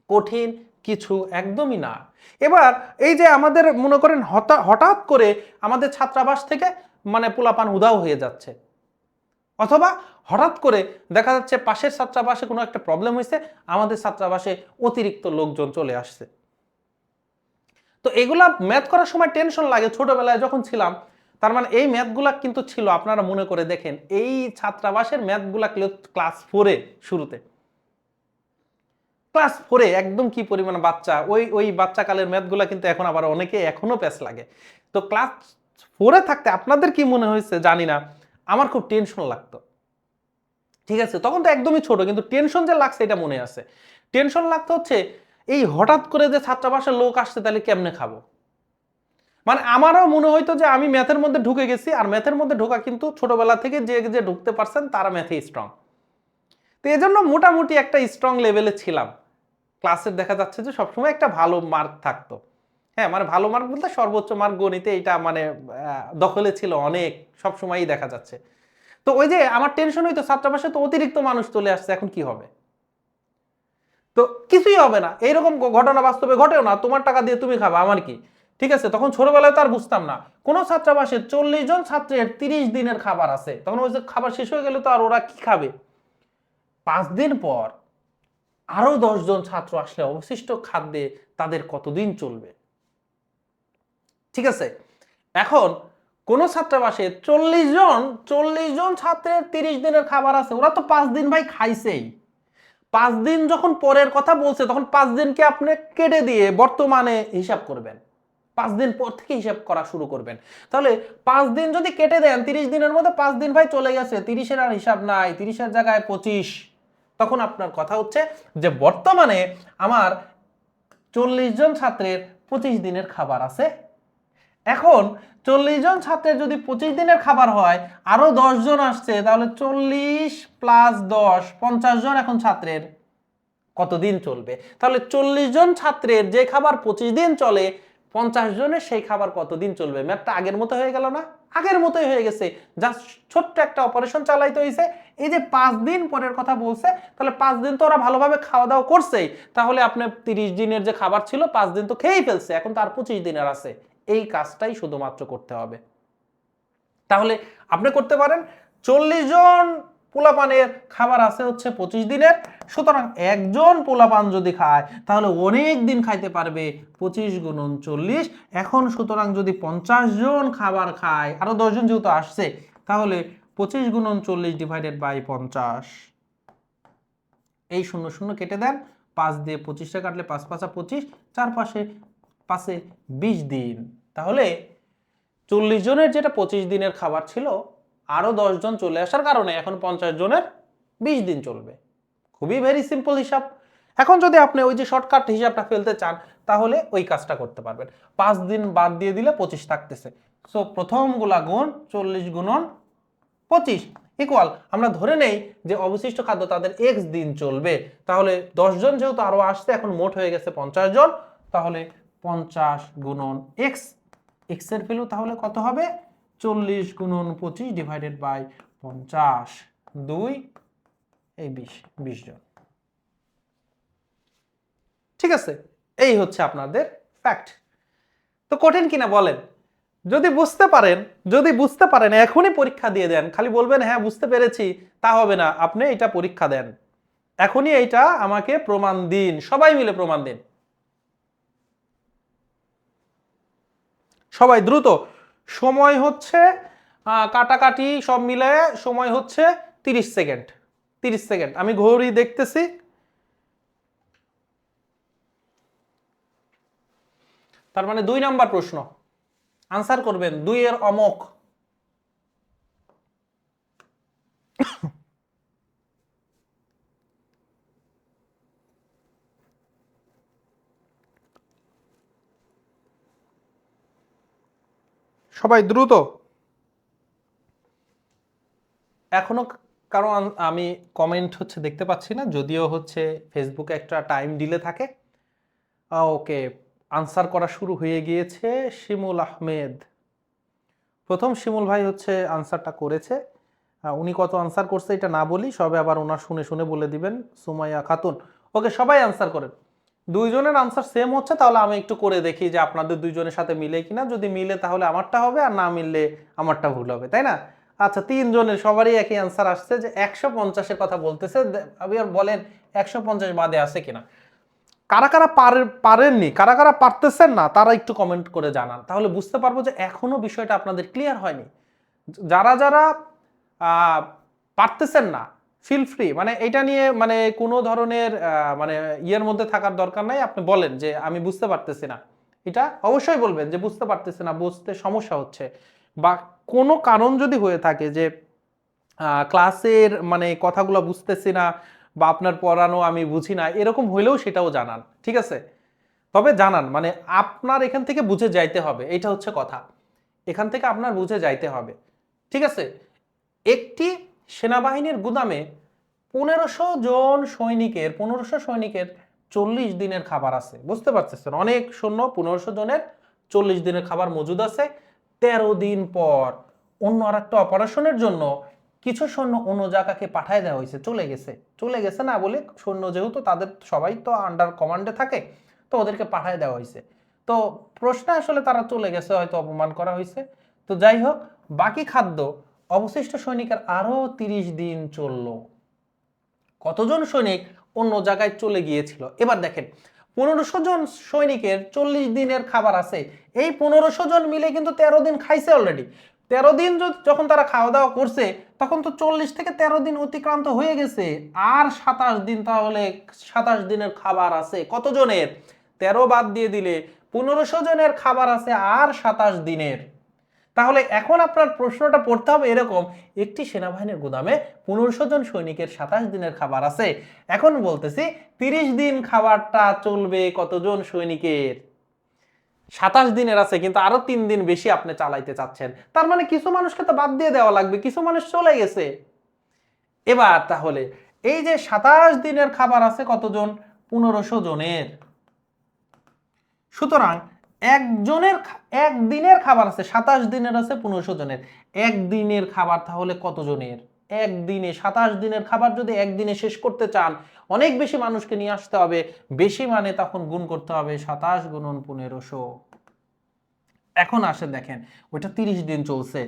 কঠিন কিছু একদমই না। এবার এই যে আমাদের মনে করেন হঠাৎ করে আমাদের ছাত্রাবাস থেকে মানে পোলাপান উধাও হয়ে যাচ্ছে, অথবা হঠাৎ করে দেখা যাচ্ছে পাশের ছাত্রাবাসে কোনো একটা প্রবলেম হয়েছে, আমাদের ছাত্রাবাসে অতিরিক্ত লোকজন চলে আসছে। তো এগুলা ম্যাথ করার সময় টেনশন লাগে, ছোটবেলায় যখন ছিলাম। তার মানে এই ম্যাথগুলা কিন্তু ছিল, আপনারা মনে করে দেখেন, এই ছাত্রাবাসের ম্যাথগুলা ক্লাস 4-এ শুরুতে, ক্লাস 4-এ একদম কি পরিমাণ বাচ্চা, ওই বাচ্চাকালের ম্যাথগুলা কিন্তু এখন আবার অনেকে এখনো প্যাচ লাগে। তো ক্লাস 4-এ থাকতে আপনাদের কি মনে হয়েছে জানি না, আমার খুব টেনশন লাগতো। ঠিক আছে, তখন তো একদমই ছোট, কিন্তু টেনশন যে লাগছে এটা মনে আছে। টেনশন লাগতো হচ্ছে এই হঠাৎ করে যে ছাত্রাবাসের লোক আসছে তাহলে কেমনে খাবো। মানে আমারও মনে হইতো যে আমি ম্যাথের মধ্যে ঢুকে গেছি, আর ম্যাথের মধ্যে ঢোকা কিন্তু ছোটবেলা থেকে যে যে ঢুকতে পারছেন তারা ম্যাথে স্ট্রং। তো এই জন্য মোটামুটি একটা স্ট্রং লেভেলে ছিলাম, ক্লাসের দেখা যাচ্ছে যে সবসময় একটা ভালো মার্ক থাকতো। হ্যাঁ, মানে ভালো মার্ক বলতে সর্বোচ্চ মার্ক গণিতে এটা মানে দখলে ছিল অনেক, সবসময়ই দেখা যাচ্ছে। তো ওই যে আমার টেনশন হইতো ছাত্রাবাসে তো অতিরিক্ত মানুষ চলে আসছে, এখন কি হবে। তো কিছুই হবে না, এইরকম ঘটনা বাস্তবে ঘটেও না, তোমার টাকা দিয়ে তুমি খাবা, আমার কি। ঠিক আছে, তখন ছোটবেলায় তো আর বুঝতাম না, কোন ছাত্রাবাসে 40 জন ছাত্রের 30 দিনের খাবার আছে, তখন ওই যে খাবার শেষ হয়ে গেলে তো আর ওরা কি খাবে। 5 দিন পর আরো 10 জন ছাত্র আসলে অবশিষ্ট খাদ্যে তাদের কতদিন চলবে। ঠিক আছে, এখন কোন ছাত্রাবাসে 40 জন ছাত্রের 30 দিনের খাবার আছে, ওরা তো 5 দিন ভাই খাইছেই। 5 দিন যখন পরের কথা বলছে তখন 5 দিনকে আপনি কেটে দিয়ে বর্তমানে হিসাব করবেন, 5 দিন পর থেকে হিসাব করা শুরু করবেন। তাহলে 5 দিন যদি কেটে দেন 30 দিনের মধ্যে 5 দিন ভাই চলে গেছে, 30-এর আর হিসাব নাই, 30-এর জায়গায় 25। তখন আপনার কথা হচ্ছে যে বর্তমানে আমার 40 জন ছাত্রের 25 দিনের খাবার আছে। এখন 40 জন ছাত্রের যদি 25 দিনের খাবার হয়, আরো 10 জন আসছে, তাহলে 40 প্লাস 10 50 জন এখন ছাত্রের কতদিন চলবে। তাহলে 40 জন ছাত্রের যে খাবার 25 দিন চলে, 50 জনের সেই খাবার কতদিন চলবে। ম্যাথটা আগের মতো হয়ে গেল না, আগের মতোই হয়ে গেছে, জাস্ট ছোট্ট একটা অপারেশন চালাইতে হয়েছে। এই যে 5 দিন পরের কথা বলছে, তাহলে 5 দিন তো ওরা ভালোভাবে খাওয়া দাওয়া করছেই, তাহলে আপনি 30 দিনের যে খাবার ছিল 5 দিন তো খেয়েই ফেলছে, এখন তার 25 দিনের আছে, এই কাজটাই শুধুমাত্র করতে হবে। তাহলে আপনি করতে পারেন 40 জন পোলাপানের খাবার আছে হচ্ছে 25 দিনের, সুতরাং একজন পোলাপান যদি খায় তাহলে অনেক দিন খাইতে পারবে, 25 গুণন 40। এখন সুতরাং যদি 50 জন খাবার খায়, আরো 10 জন যেহেতু আসছে, তাহলে 25 গুণন 40 ডিভাইডেড বাই 50। এই 0 0 কেটে দেন, 5 দিয়ে 25টা কাটলে 5 5 25, চার পাশে 5-এ 20 দিন। তাহলে 40 জনের যেটা 25 দিনের খাবার ছিল, আরো 10 জন চলে আসার কারণে এখন 50 জনের 20 দিন চলবে। খুবই ভেরি সিম্পল হিসাব। এখন যদি আপনি ওই যে শর্টকাট হিসাবটা ফেলতে চান তাহলে ওই কাজটা করতে পারবেন। 5 দিন বাদ দিয়ে দিলে 25 থাকতেছে। সো প্রথমগুলা গুণ 40 গুণন 25 ইকুয়াল, আমরা ধরে নেই যে অবশিষ্ট খাদ্য তাদের এক্স দিন চলবে, তাহলে 10 জন যেহেতু আরো আসছে, এখন মোট হয়ে গেছে 50 জন, তাহলে 50 গুণন এক্স, এক্স এর ভ্যালু তাহলে কত হবে 40 গুণন 25 ডিভাইডেড বাই 50, 2 এই 20 জন। ঠিক আছে, এই হচ্ছে আপনাদের ফ্যাক্ট। তো কঠিন কিনা বলেন? যদি বুঝতে পারেন এখনই পরীক্ষা দিয়ে দেন, খালি বলবেন হ্যাঁ বুঝতে পেরেছি তা হবে না, আপনি এটা পরীক্ষা দেন, এখনই এইটা আমাকে প্রমাণ দিন, সবাই মিলে প্রমাণ দিন, সবাই দ্রুত। সময় হচ্ছে কাটাকাটি সব মিলে সময় হচ্ছে 30 সেকেন্ড। 30 সেকেন্ড, আমি ঘড়ি দেখতেছি। তার মানে 2 নাম্বার প্রশ্ন আনসার করবেন 2 এর অমক। সবাই দ্রুত। এখনো কারণ আমি কমেন্ট হচ্ছে দেখতে পাচ্ছি না, যদিও হচ্ছে ফেসবুকে একটা টাইম ডিলে থাকে। ওকে, আনসার করা শুরু হয়ে গিয়েছে। শিমুল আহমেদ প্রথম, শিমুল ভাই হচ্ছে আনসারটা করেছে। উনি কত আনসার করছে এটা না বলি, সবে আবার ওনার শুনে শুনে বলে দিবেন। সুমাইয়া খাতুন, ওকে সবাই আনসার করেন। 2 জনের আনসার সেম হচ্ছে, তাহলে আমি একটু করে দেখি যে আপনাদের 2 জনের সাথে মিলে কিনা। যদি মিলে তাহলে আমারটা হবে, আর না মিললে আমারটা ভুল হবে, তাই না? আচ্ছা, 3 জনের সবারই একই আনসার আসছে যে 150-এর কথা বলতেছে। আপনি আর বলেন 150 বাদে আছে কিনা। কারা কারা পারেননি, কারা কারা পারতেছেন না, তারা একটু কমেন্ট করে জানান, তাহলে বুঝতে পারবো যে এখনো বিষয়টা আপনাদের ক্লিয়ার হয়নি। যারা যারা পারতেছেন না, ফিল ফ্রি, মানে এটা নিয়ে মানে কোনো ধরনের মানে ইয়ের মধ্যে থাকার দরকার নাই। আপনি বলেন যে আমি বুঝতে পারতেছি না, এটা অবশ্যই বলবেন যে বুঝতে পারতেছি না, বুঝতে সমস্যা হচ্ছে, বা কোনো কারণ যদি হয়ে থাকে যে ক্লাসের মানে কথাগুলো বুঝতেছি না, বা আপনার পড়ানো আমি বুঝি না, এরকম হইলেও সেটাও জানান, ঠিক আছে? তবে জানান মানে আপনার এখান থেকে বুঝে যাইতে হবে, এটা হচ্ছে কথা, এখান থেকে আপনার বুঝে যাইতে হবে, ঠিক আছে? একটি সেনাবাহিনীর গুদামে 1500 সৈনিকের 40 দিনের খাবার আছে। বুঝতে পারতেছেন, অনেক সৈন্য, 1500 জনের 40 দিনের খাবার মজুদ আছে। 13 দিন পর অন্য আরেকটা অপারেশনের জন্য কিছু সৈন্য অন্য জায়গাকে পাঠায় দেওয়া হয়েছে, চলে গেছে না বলে, সৈন্য যেহেতু তাদের সবাই তো আন্ডার কমান্ডে থাকে, তো ওদেরকে পাঠায় দেওয়া হয়েছে। তো প্রশ্ন আসলে তারা চলে গেছে, হয়তো অপমান করা হয়েছে। তো যাই হোক, বাকি খাদ্য অবশিষ্ট সৈনিকের আরো 30 দিন চলল। কতজন সৈনিক অন্য জায়গায় চলে গিয়েছিল? এবার দেখেন, 1500 জন সৈনিকের 40 দিনের খাবার আছে। এই 1500 জন মিলে কিন্তু 13 দিন খাইছে অলরেডি। 13 দিন যখন তারা খাওয়া দাওয়া করছে, তখন তো 40 থেকে 13 দিন অতিক্রান্ত হয়ে গেছে, আর 27 দিন, তাহলে 27 দিনের খাবার আছে কতজনের? 13 বাদ দিয়ে দিলে 1500 জনের খাবার আছে আর 27 দিনের। তাহলে এখন আপনার প্রশ্নটা পড়তে হবে এরকম, একটি সেনাবাহিনীর গুদামে 1500 জন সৈনিকের 27 দিনের খাবার আছে। এখন বলতেছি 30 দিন খাবারটা চলবে কতজন সৈনিকের? 27 দিনের আছে, কিন্তু আরো 3 দিন বেশি আপনি চালাইতে চাচ্ছেন, তার মানে কিছু মানুষকে তো বাদ দিয়ে দেওয়া লাগবে, কিছু মানুষ চলে গেছে। এবার তাহলে এই যে 27 দিনের খাবার আছে কতজন? 1500 জনের। সুতরাং একদিনের খাবার আছে, 27 দিনের আছে 1500 জনের, একদিনের খাবার তাহলে কতজনের? একদিনে 27 দিনের খাবার যদি একদিনে শেষ করতে চান, অনেক বেশি মানুষকে নিয়ে আসতে হবে, বেশি মানে তখন গুণ করতে হবে 27 গুণন 1500। এখন আসে দেখেন, ওইটা 30 দিন চলছে,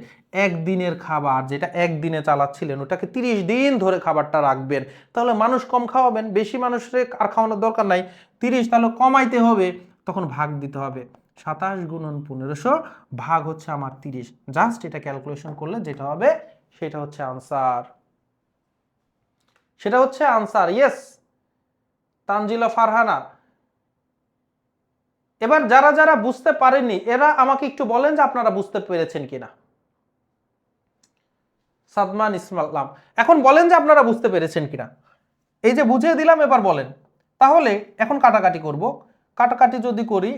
একদিনের খাবার যেটা একদিনে চালাচ্ছিলেন ওটাকে 30 দিন ধরে খাবারটা রাখবেন, তাহলে মানুষ কম খাওয়াবেন, বেশি মানুষের আর খাওয়ানোর দরকার নাই। 30 তাহলে কমাইতে হবে, তখন ভাগ দিতে হবে। 27 গুণন 1500 ভাগ হচ্ছে আমার 30, জাস্ট এটা ক্যালকুলেশন করলে যেটা হবে সেটা হচ্ছে আনসার, ইয়েস তানজিলা ফারহানা। এবার যারা যারা বুঝতে পারেননি এরা আমাকে একটু বলেন যে আপনারা বুঝতে পেরেছেন কিনা। সাদমান ইসলাম, এখন বলেন যে আপনারা বুঝতে পেরেছেন কিনা। এই যে বুঝিয়ে দিলাম, এবার বলেন, তাহলে এখন কাটাকাটি করব, কাটাকাটি যদি করি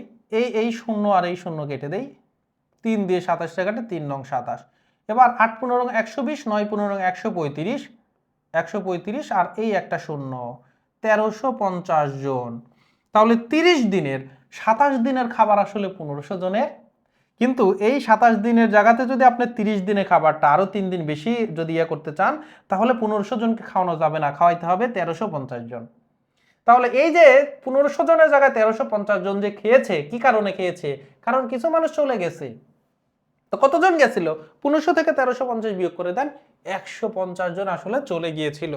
এই শূন্য আর এই শূন্য কেটে দেই, 3 দিয়ে 27 কাটে, 3 নং 27। এবার 8 15 120, 9 15 135, 135 আর এই একটা শূন্য, 1350 জন। তাহলে 30 দিনের 27 দিনের খাবার আসলে 1500 জনের। কিন্তু এই 27 দিনের জায়গাতে যদি আপনি 30 দিনে খাবারটা আরো 3 দিন বেশি যদি করতে চান, তাহলে 1500 জনকে খাওয়ানো যাবে না, খাওয়াইতে হবে 1350 জন। তাহলে এই যে 1500 জনের জায়গায় 1350 জন যে খেয়েছে, কি কারণে খেয়েছে? কারণ কিছু মানুষ চলে গেছে। তো কতজন গেছিল? 1500 থেকে 1350 বিয়োগ করে দেন, 150 জন আসলে চলে গিয়েছিল।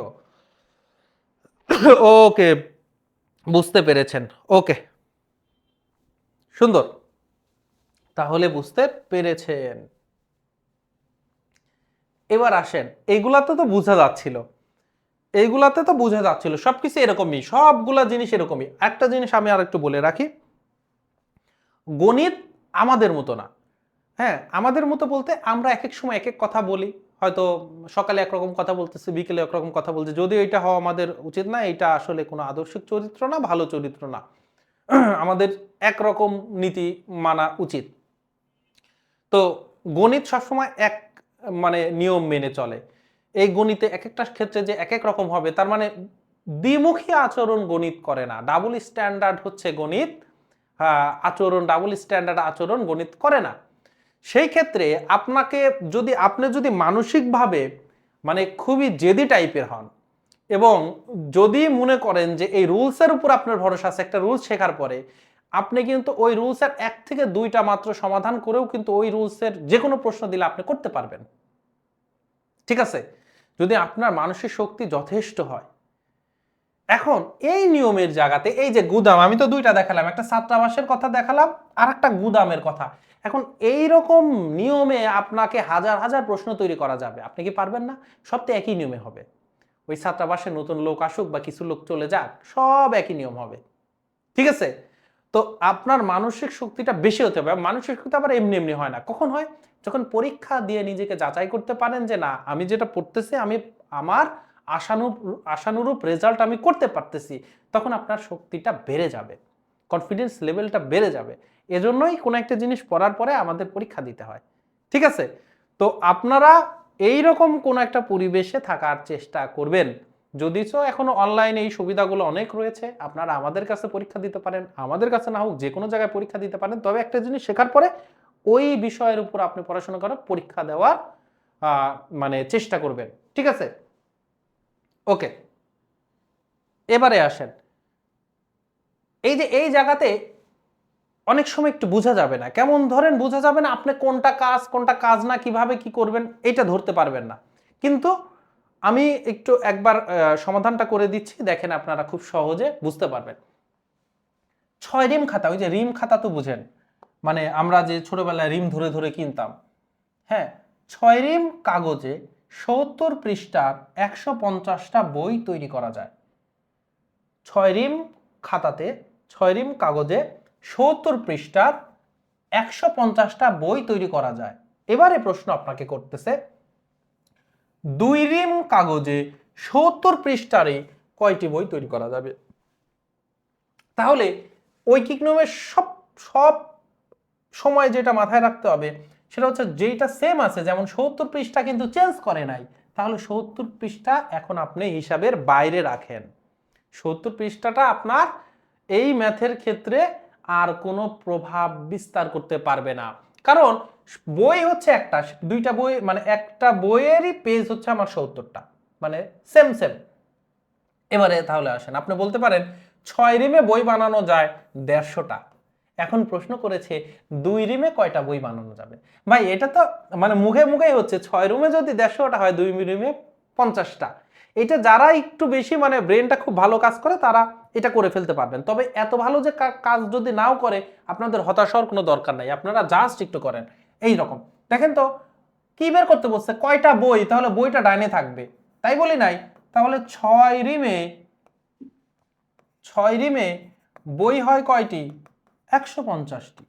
ওকে, বুঝতে পেরেছেন? ওকে, সুন্দর, তাহলে বুঝতে পেরেছেন। এবার আসেন, এইগুলাতে তো বোঝা যাচ্ছিল, এইগুলাতে তো বোঝা যাচ্ছিল সবকিছু এরকমই, সবগুলা জিনিস এরকমই। একটা জিনিস আমি আর একটু বলে রাখি, গণিত আমাদের মতো না। হ্যাঁ, আমাদের মতো বলতে আমরা এক এক সময় এক এক কথা বলি, হয়তো সকালে একরকম কথা বলতেছি, বিকেলে একরকম কথা বলছি, যদিও এটা হওয়া আমাদের উচিত না, এটা আসলে কোনো আদর্শিক চরিত্র না, ভালো চরিত্র না। আমাদের একরকম নীতি মানা উচিত। তো গণিত সবসময় এক মানে নিয়ম মেনে চলে। এই গণিতে এক একটা ক্ষেত্রে যে এক এক রকম হবে তার মানে দ্বিমুখী আচরণ গণিত করে না, ডাবল স্ট্যান্ডার্ড হচ্ছে গণিত আচরণ, ডাবল স্ট্যান্ডার্ড আচরণ গণিত করে না। সেই ক্ষেত্রে আপনাকে যদি আপনি যদি মানসিকভাবে মানে খুবই জেদি টাইপের হন এবং যদি মনে করেন যে এই রুলসের উপর আপনার ভরসা আছে, একটা রুলস শেখার পরে আপনি কিন্তু ওই রুলসের 1 থেকে 2টা মাত্র সমাধান করেও কিন্তু ওই রুলসের যে কোনো প্রশ্ন দিলে আপনি করতে পারবেন। ঠিক আছে, যদি আপনার মানসিক শক্তি যথেষ্ট হয়। এখন এই নিয়মের জায়গাতে এই যে গুদাম, আমি তো 2টা দেখালাম, একটা ছাত্রাবাসের কথা দেখালাম আর একটা গুদামের কথা। এখন এই রকম নিয়মে আপনাকে হাজার হাজার প্রশ্ন তৈরি করা যাবে, আপনি কি পারবেন না? সব তো একই নিয়মে হবে, ওই ছাত্রাবাসে নতুন লোক আসুক বা কিছু লোক চলে যাক, সব একই নিয়ম হবে। ঠিক আছে, তো আপনার মানসিক শক্তিটা বেশি হতে হবে। মানসিক শক্তি আবার এমনি এমনি হয় না, কখন হয়? যখন পরীক্ষা দিয়ে নিজেকে যাচাই করতে পারেন যে না, আমি যেটা পড়তেছি আমি আমার আশানুরূপ রেজাল্ট আমি করতে পারতেছি, তখন আপনার শক্তিটা বেড়ে যাবে, কনফিডেন্স লেভেলটা বেড়ে যাবে। এজন্যই কোনো একটা জিনিস পড়ার পরে আমাদের পরীক্ষা দিতে হয়। ঠিক আছে, তো আপনারা এই রকম কোনো একটা পরিবেশে থাকার চেষ্টা করবেন। যদিচ এখনো অনলাইনে এই সুবিধাগুলো অনেক রয়েছে, আপনারা আমাদের কাছে পরীক্ষা দিতে পারেন, আমাদের কাছে না হোক যে কোনো জায়গায় পরীক্ষা দিতে পারেন। তবে একটা জিনিস শেখার পরে ওই বিষয়ের উপর আপনি পড়াশোনা করে পরীক্ষা দেওয়ার মানে চেষ্টা করবেন। ঠিক আছে, ওকে, এবারে আসেন, এই যে এই জায়গাতে অনেক সময় একটু বোঝা যাবে না, কেমন ধরেন বোঝা যাবে না, আপনি কোনটা কাজ না, কিভাবে কি করবেন এটা ধরতে পারবেন না। কিন্তু আমি একটু একবার সমাধানটা করে দিচ্ছি, দেখেন আপনারা খুব সহজে বুঝতে পারবেন। 6 রিম খাতা, ওই যে রিম খাতা তো বুঝেন, মানে আমরা যে ছোটবেলায় রিম ধরে ধরে কিনতাম। হ্যাঁ, 6 রিম কাগজে 70 পৃষ্ঠার 150টা বই তৈরি করা যায়। 6 রিম খাতাতে 6 রিম কাগজে 70 পৃষ্ঠার 150টা বই তৈরি করা যায়। এবারে প্রশ্ন আপনাকে করতেছে, 2 রিম কাগজে 70 পৃষ্ঠারে কয়টি বই তৈরি করা যাবে? তাহলে ঐকিক নিয়মের সব সব সময় যেটা মাথায় রাখতে হবে সেটা হচ্ছে যেটা সেম আছে, যেমন 70 পৃষ্ঠা কিন্তু চেঞ্জ করে নাই, তাহলে 70 পৃষ্ঠা এখন আপনি হিসাবের বাইরে রাখেন। 70 পৃষ্ঠাটা আপনার এই ম্যাথের ক্ষেত্রে আর কোনো প্রভাব বিস্তার করতে পারবে না, কারণ বই হচ্ছে একটা, 2টা বই মানে একটা বইয়েরই পেজ হচ্ছে আমার 70টা, মানে সেম সেম। এবারে তাহলে আসেন, আপনি বলতে পারেন 6 রিমে বই বানানো যায় 150টা। এখন প্রশ্ন করেছে 2 রিমে কয়টা বই বানানো যাবে? ভাই এটা তো মানে মুখে মুখেই হচ্ছে, 6 রিমে যদি 150টা হয়, 2 রিমে 50টা। এটা যারা একটু বেশি মানে ব্রেনটা খুব ভালো কাজ করে তারা এটা করে ফেলতে পারবেন। তবে এত ভালো যে কাজ যদি নাও করে, আপনাদের হতাশ হওয়ার কোনো দরকার নাই, আপনারা জাস্ট একটু করেন এই রকম। দেখেন তো কি বের করতে বলছে, কয়টা বই, তাহলে বইটা ডাইনে থাকবে, তাই বলি নাই? তাহলে 6 রিমে বই হয় কয়টি? 150টি।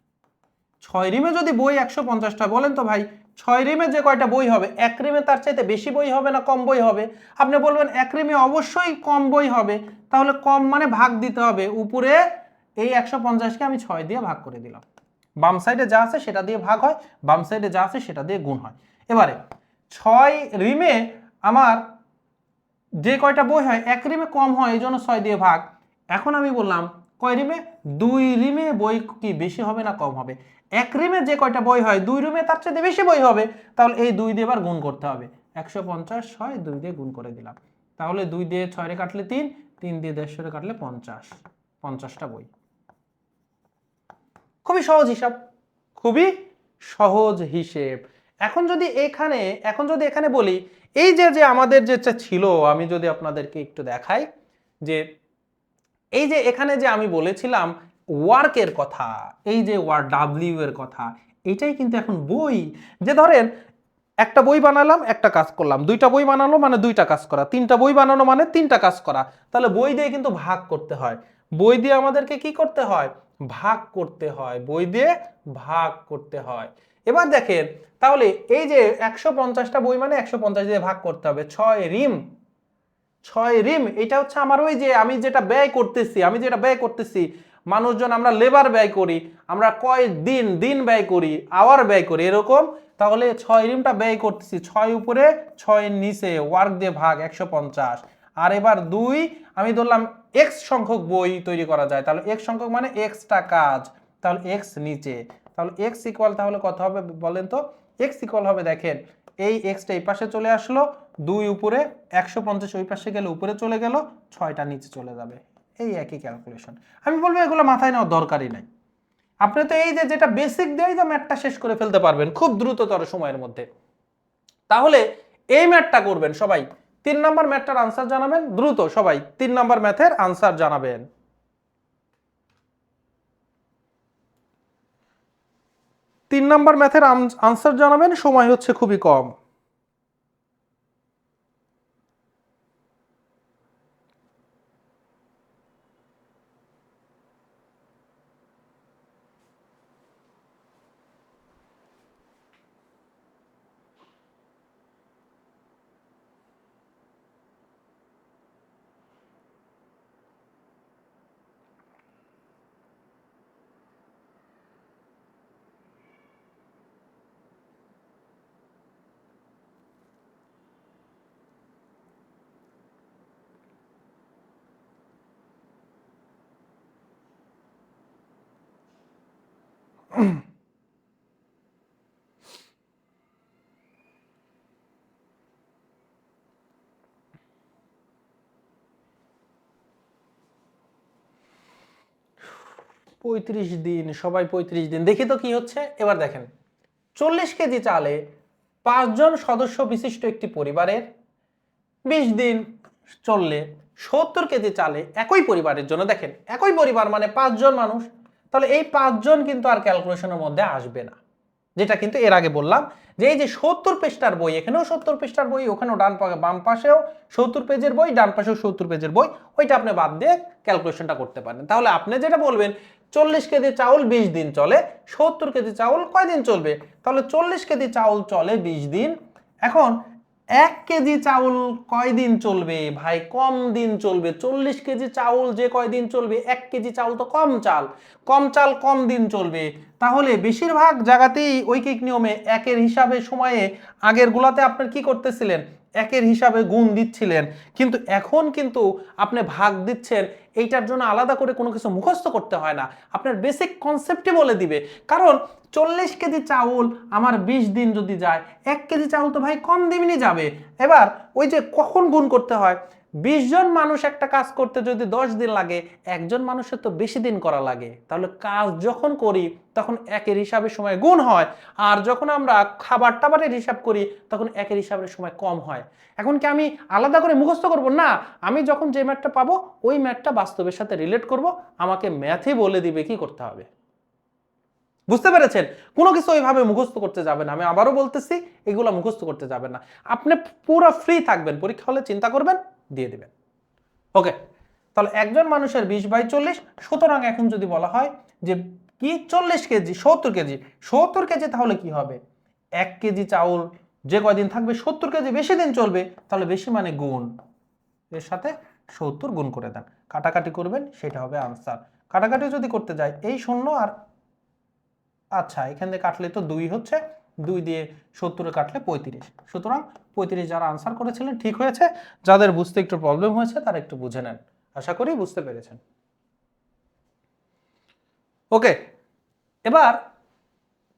6 রিমে যদি বই 150টা, বলেন তো ভাই 6 রিমে যে কয়টা বই হবে, 1 রিমে তার চাইতে বেশি বই হবে না কম বই হবে? আপনি বলবেন 1 রিমে অবশ্যই কম বই হবে, তাহলে কম মানে ভাগ দিতে হবে, উপরে এই 150কে আমি 6 দিয়ে ভাগ করে দিলাম। বাম সাইডে যা আছে সেটা দিয়ে ভাগ হয়, বাম সাইডে যা আছে সেটা দিয়ে গুণ হয়। এবারে 6 রিমে আমার যে কয়টা বই হয়, 1 রিমে কম হয়, এই জন্য 6 দিয়ে ভাগ। এখন আমি বললাম কয় রিমে? 2 রিমে বই কি বেশি হবে না কম হবে? 1 রিমে যে কয়টা বই হয়, 2 রিমে তার চেয়ে বেশি বই হবে, তাহলে এই 2 দিয়ে এবার গুণ করতে হবে। 150 6 2 দিয়ে গুণ করে দিলাম, তাহলে 2 দিয়ে 6 রে কাটলে 3, 3 দিয়ে 150 রে কাটলে 50, 50টা বই। খুবই সহজ হিসাব, খুবই সহজ হিসেব। এখন যদি এখানে বলি, এই যে আমাদের যেটা ছিল, আমি যদি আপনাদেরকে একটু দেখাই, যে এই যে এখানে যে আমি বলেছিলাম ওয়ার্কের কথা, এই যে ডাব্লিউ এর কথা, এটাই কিন্তু এখন বই। যে ধরেন একটা বই বানালাম, একটা কাজ করলাম, দুইটা বই বানালো মানে দুইটা কাজ করা, তিনটা বই বানানো মানে তিনটা কাজ করা, তাহলে বই দিয়ে কিন্তু ভাগ করতে হয়। বই দিয়ে আমাদেরকে কি করতে হয়? ভাগ করতে হয়, বই দিয়ে ভাগ করতে হয়। এবার দেখেন, তাহলে এই যে 150টা বই মানে 150 দিয়ে ভাগ করতে হবে। 6 রিম, 6 রিম, এটা হচ্ছে আমার ওই যে আমি যেটা ব্যয় করতেছি, মানুষজন, আমরা লেবার ব্যয় করি, আমরা কয় দিন ব্যয় করি, আওয়ার ব্যয় করি, এরকম। তাহলে 6 রিমটা ব্যয় করতেছি, 6 উপরে 6 এর নিচে ওয়ার্ক দিয়ে ভাগ 150। আর এবার 2 আমি ধরলাম এক্স সংখ্যক বই তৈরি করা যায়, তাহলে এক্স সংখ্যক মানে এক্সটা কাজ, তাহলে এক্স নিচে, তাহলে এক্স ইকুয়াল তাহলে কত হবে বলেন তো? এক্স ইকুয়াল হবে, দেখেন এই এক্সটা এই পাশে চলে আসলো, 2 উপরে 150 ওই পাশে গেলে উপরে চলে গেল, 6টা নিচে চলে যাবে, এই একই ক্যালকুলেশন। আমি বলবো এগুলো মাথায় নেওয়ার দরকারই নাই, আপনি তো এই যে যেটা বেসিক দিয়েই তো ম্যাথটা শেষ করে ফেলতে পারবেন খুব দ্রুততর সময়ের মধ্যে। তাহলে এই ম্যাথটা করবেন সবাই। 3 নাম্বার ম্যাথটার আনসার জানাবেন দ্রুত, সবাই 3 নাম্বার ম্যাথের আনসার জানাবেন। 3 নাম্বার ম্যাথের আনসার জানাবেন, সময় হচ্ছে খুবই কম। পঁয়ত্রিশ দিন, সবাই 35 দিন, দেখি তো কি হচ্ছে। এবার দেখেন, 40 কেজি চালে 5 জন সদস্য বিশিষ্ট একটি পরিবারের 20 দিন চললে 70 কেজি চালে একই পরিবারের জন্য, দেখেন একই পরিবার মানে 5 জন মানুষ, তাহলে এই 5 জন কিন্তু আর ক্যালকুলেশনের মধ্যে আসবে না। যেটা কিন্তু এর আগে বললাম যে এই যে 70 পৃষ্ঠার বই, এখানেও 70 পৃষ্ঠার বই, ওখানেও বাম পাশেও 70 পেজের বই, ডান পাশেও 70 পেজের বই, ওইটা আপনি বাদ দিয়ে ক্যালকুলেশনটা করতে পারেন। তাহলে আপনি যেটা বলবেন 40 কেজি চাউল 20 দিন চলে, 70 কেজি চাউল কয়দিন চলবে? তাহলে 40 কেজি চাউল চলে 20 দিন। এখন 1 কেজি চাউল কয়দিন চলবে ভাই? কম দিন চলবে। 40 কেজি চাউল যে কয়দিন চলবে, 1 কেজি চাউল তো কম চাল, কম দিন চলবে। তাহলে বেশিরভাগ জায়গাতেই ঐকিক নিয়মে একের হিসাবে সময়ে আগের গুলাতে আপনার কি করতেছিলেন? একের হিসাবে গুণ দিচ্ছিলেন, কিন্তু এখন কিন্তু আপনি ভাগ দিচ্ছেন। এইটার জন্য আলাদা করে কোনো কিছু মুখস্থ করতে হয় না, আপনার বেসিক কনসেপ্টই বলে দিবে। কারণ 40 কেজি চাউল আমার 20 দিন যদি যায়, 1 কেজি চাউল তো ভাই কম দিনই যাবে। এবার ওই যে কখন গুণ করতে হয়, 20 জন মানুষ একটা কাজ করতে যদি 10 দিন লাগে, একজন মানুষের তো বেশি দিন করা লাগে, তাহলে কাজ যখন করি তখন একের হিসাবে সময় গুণ হয়, আর যখন আমরা খাবার টাবারের হিসাব করি তখন একের হিসাবের সময় কম হয়। এখন কি আমি আলাদা করে মুখস্থ করব না, আমি যখন যে ম্যাথটা পাবো ওই ম্যাথটা বাস্তবের সাথে রিলেট করব, আমাকে ম্যাথই বলে দিবে কি করতে হবে। বুঝতে পেরেছেন? কোনো কিছু ওইভাবে মুখস্থ করতে যাবেন না, আমি আবারও বলতেছি এগুলো মুখস্থ করতে যাবেন না, আপনি পুরো ফ্রি থাকবেন, পরীক্ষা হলে চিন্তা করবেন, দিয়ে দিবেন। ওকে, তাহলে একজন মানুষের 20/40, সুতরাং এখন যদি বলা হয় যে কি 40 কেজি 70 কেজি, 70 কেজি তাহলে কি হবে? 1 কেজি চাউল যে কয়দিন থাকবে 70 কেজি বেশি দিন চলবে, তাহলে বেশি মানে গুণ, এর সাথে 70 গুণ করে দেন, কাটাকাটি করবেন, সেটা হবে আনসার। কাটাকাটি যদি করতে যাই এই 0 আর আচ্ছা এখান থেকে কাটলে তো 2 হচ্ছে, 2 দিয়ে 70 কাটলে 35। সুতরাং 35 যারা আনসার করেছিলেন ঠিক হয়েছে, যাদের বুঝতে একটু প্রবলেম হয়েছে তারা একটু বুঝে নেন। আশা করি বুঝতে পেরেছেন। ওকে, এবার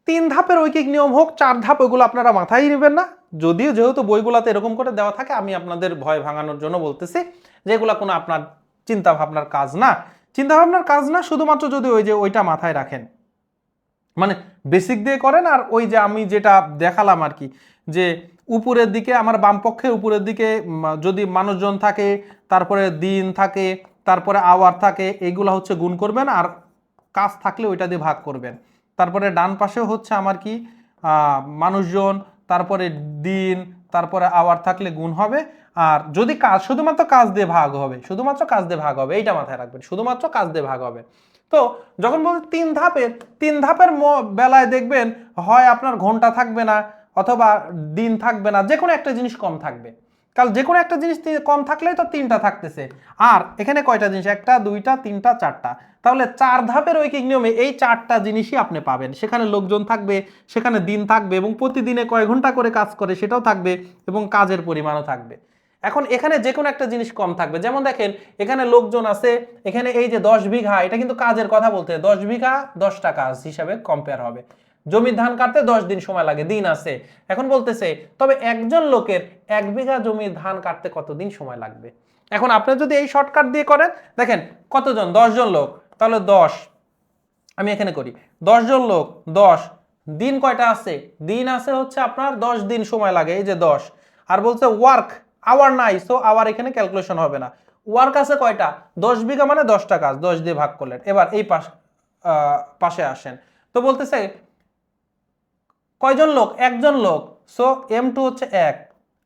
3 ধাপের ঐকিক নিয়ম হোক 4 ধাপ, ওগুলো আপনারা মাথায় নেবেন না, যদিও যেহেতু বইগুলোতে এরকম করে দেওয়া থাকে, আমি আপনাদের ভয় ভাঙানোর জন্য বলতেছি যে এগুলা কোনো আপনার চিন্তা ভাবনার কাজ না, চিন্তা ভাবনার কাজ না, শুধুমাত্র যদি ওই যে ওইটা মাথায় রাখেন, মানে বেসিক দিয়ে করেন। আর ওই যে আমি যেটা দেখালাম আর কি, যে উপরের দিকে আমার বাম পক্ষে উপরের দিকে যদি মানুষজন থাকে, তারপরে দিন থাকে, তারপরে আওয়ার থাকে, এইগুলো হচ্ছে গুণ করবেন, আর কাজ থাকলে ওইটা দিয়ে ভাগ করবেন। তারপরে ডান পাশেও হচ্ছে আমার কি মানুষজন, তারপরে দিন, তারপরে আওয়ার থাকলে গুণ হবে, আর যদি কাজ শুধুমাত্র কাজ দিয়ে ভাগ হবে, শুধুমাত্র কাজ দিয়ে ভাগ হবে, এইটা মাথায় রাখবেন, শুধুমাত্র কাজ দিয়ে ভাগ হবে। তো যখন বলতে 3 ধাপের, 3 ধাপের বেলায় দেখবেন হয় আপনার ঘন্টা থাকবে না, অথবা দিন থাকবে না, যে কোনো একটা জিনিস কম থাকবে। কারণ যে কোনো একটা জিনিস কম থাকলেই তো 3টা থাকতেছে। আর এখানে কয়টা জিনিস, 1টা 2টা 3টা 4টা, তাহলে 4 ধাপের ঐকিক নিয়মে এই 4টা জিনিসই আপনি পাবেন। সেখানে লোকজন থাকবে, সেখানে দিন থাকবে, এবং প্রতিদিনে কয় ঘন্টা করে কাজ করে সেটাও থাকবে, এবং কাজের পরিমাণও থাকবে। এখন এখানে যে কোনো একটা জিনিস কম থাকবে, যেমন দেখেন এখানে লোকজন আছে, এখানে এই যে 10 বিঘা, এটা কিন্তু কাজের কথা বলতে 10 বিঘা 10টা কাজ হিসাবে কম্পেয়ার হবে। জমির ধান কাটতে 10 দিন সময় লাগে, দিন আছে। এখন বলতেছে তবে একজন লোকের 1 বিঘা জমির ধান কাটতে কতদিন সময় লাগবে। এখন আপনি যদি এই শর্টকাট দিয়ে করেন, দেখেন কতজন, 10 জন লোক, তাহলে 10, আমি এখানে করি 10 জন লোক 10, দিন কয়টা আছে, দিন আছে হচ্ছে আপনার 10 দিন সময় লাগে, এই যে 10। আর বলছে ওয়ার্ক, আওয়ার নাই, সো আওয়ার এখানে ক্যালকুলেশন হবে না। ওয়ার্ক আছে কয়টা, 10 বিঘা মানে 10টা কাজ, 10 দিয়ে ভাগ করলেন। এবার এই পাশে আসেন, তো বলতেছে কয়জন লোক, একজন লোক, সো m2 হচ্ছে 1।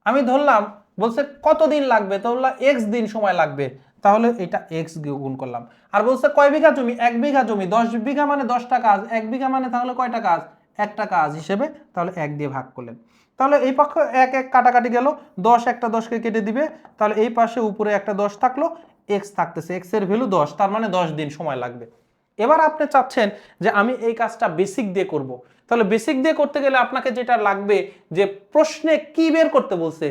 আমি ধরলাম বলছে কতদিন লাগবে, তো বললাম x দিন সময় লাগবে, তাহলে এটা x গুণ করলাম। আর বলছে কয় বিঘা জমি, 1 বিঘা জমি, 10 বিঘা মানে 10টা কাজ, 1 বিঘা মানে তাহলে কয়টা কাজ, একটা কাজ হিসেবে, তাহলে 1 দিয়ে ভাগ করলেন। তাহলে এই পক্ষ 1 1 কাটাকাটি গেল, 10 একটা 10কে কেটে দিবে, তাহলে এই পাশে উপরে একটা 10 থাকলো, x থাকতেছে, x এর ভ্যালু 10, তার মানে 10 দিন সময় লাগবে। এবার আপনি চাচ্ছেন যে আমি এই কাজটা বেসিক দিয়ে করব, তাহলে বেসিক দিয়ে করতে গেলে আপনাকে যেটা লাগবে, যে প্রশ্নে কি বের করতে বলছে,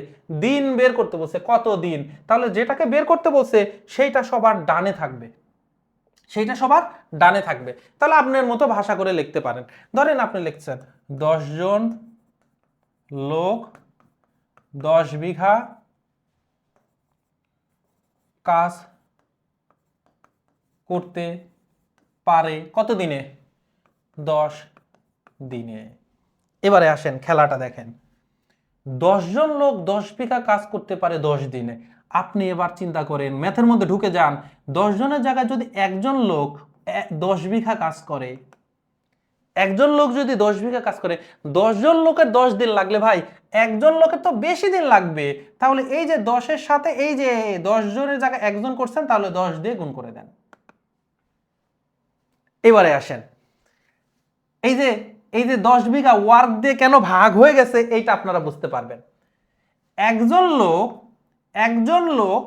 দিন বের করতে বলছে, কত দিন, তাহলে যেটাকে বের করতে বলছে সেইটা সবার ডানে থাকবে, সেইটা সবার ডানে থাকবে। তাহলে আপনার মতো ভাষা করে লিখতে পারেন। ধরেন আপনি লিখছেন 10 জন লোক 10 বিঘা কাজ করতে পারে কত দিনে, 10 দিনে। এবারে আসেন খেলাটা দেখেন, 10 জন লোক 10 বিঘা কাজ করতে পারে 10 দিনে। আপনি এবার চিন্তা করেন, ম্যাথের মধ্যে ঢুকে যান, 10 জনের জায়গায় যদি একজন লোক 10 বিঘা কাজ করে, একজন লোক যদি 10 বিঘা কাজ করে, 10 জন লোকের 10 দিন লাগলে ভাই একজন লোকের তো বেশি দিন লাগবে। তাহলে এই যে 10-এর সাথে এই যে 10 জনের জায়গায় একজন করছেন, তাহলে 10 দিয়ে গুণ করে দেন। এবারে আসেন, এই যে 10 বিঘা ওয়ার্ক দিয়ে কেন ভাগ হয়ে গেছে, এইটা আপনারা বুঝতে পারবেন। একজন লোক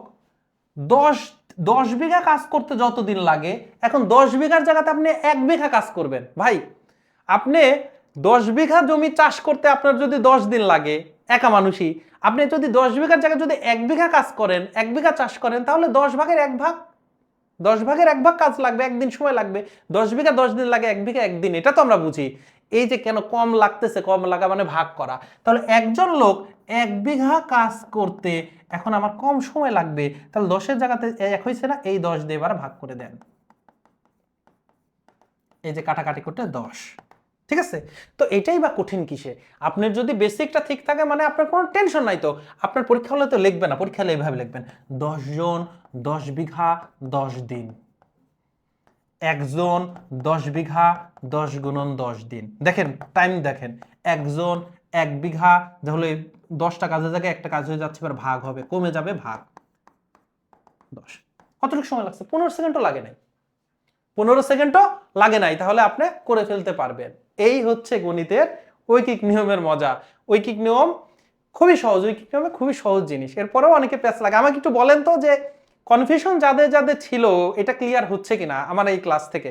10 বিঘা কাজ করতে যতদিন লাগে, এখন 10 বিঘার জায়গাতে আপনি 1 বিঘা কাজ করবেন। ভাই আপনি 10 বিঘা জমি চাষ করতে আপনার যদি 10 দিন লাগে, একা মানুষই, আপনি যদি 10 বিঘার জায়গায় যদি 1 বিঘা কাজ করেন, 1 বিঘা চাষ করেন, তাহলে 10 ভাগের 1 ভাগ, 10 ভাগের 1 ভাগ কাজ লাগবে, 1 দিন সময় লাগবে। 10 বিঘা 10 দিন লাগে, 1 বিঘা 1 দিন, এটা তো আমরা বুঝি। এই যে কেন কম লাগতেছে, কম লাগা মানে ভাগ করা। তাহলে একজন লোক 1 বিঘা কাজ করতে এখন আমার কম সময় লাগবে, তাহলে 10-এর জায়গাতে 1 হয়েছে না, এই 10 দিয়ে এবার ভাগ করে দেন। এই যে কাটাকাটি করতে 10, ঠিক আছে। তো এটাই বা কঠিন কিসে, আপনার যদি বেসিকটা ঠিক থাকে মানে আপনার কোনো টেনশন নাই। তো আপনার পরীক্ষা হলে তো লিখবেন না, পরীক্ষা হলে এইভাবে লিখবেন 10 জন 10 বিঘা 10 দিন, একজন 10 বিঘা 10 গুণন 10 দিন। দেখেন টাইম দেখেন, একজন 1 বিঘা, তাহলে 10টা কাজের জায়গায় একটা কাজ হয়ে যাচ্ছে, এবার ভাগ হবে, কমে যাবে, ভাগ 10। কতটুকু সময় লাগছে, 15 সেকেন্ডও লাগে নাই, 15 সেকেন্ডও লাগে নাই, তাহলে আপনি করে ফেলতে পারবেন। এই হচ্ছে গণিতের ঐকিক নিয়মের মজা। ঐকিক নিয়ম খুবই সহজ, ঐকিক নিয়মে খুবই সহজ জিনিস, এরপরেও অনেকে প্যাচ লাগে। আমাকে একটু বলেন তো যে কনফিউশন যাদের যাদের ছিল এটা ক্লিয়ার হচ্ছে কিনা আমার এই ক্লাস থেকে,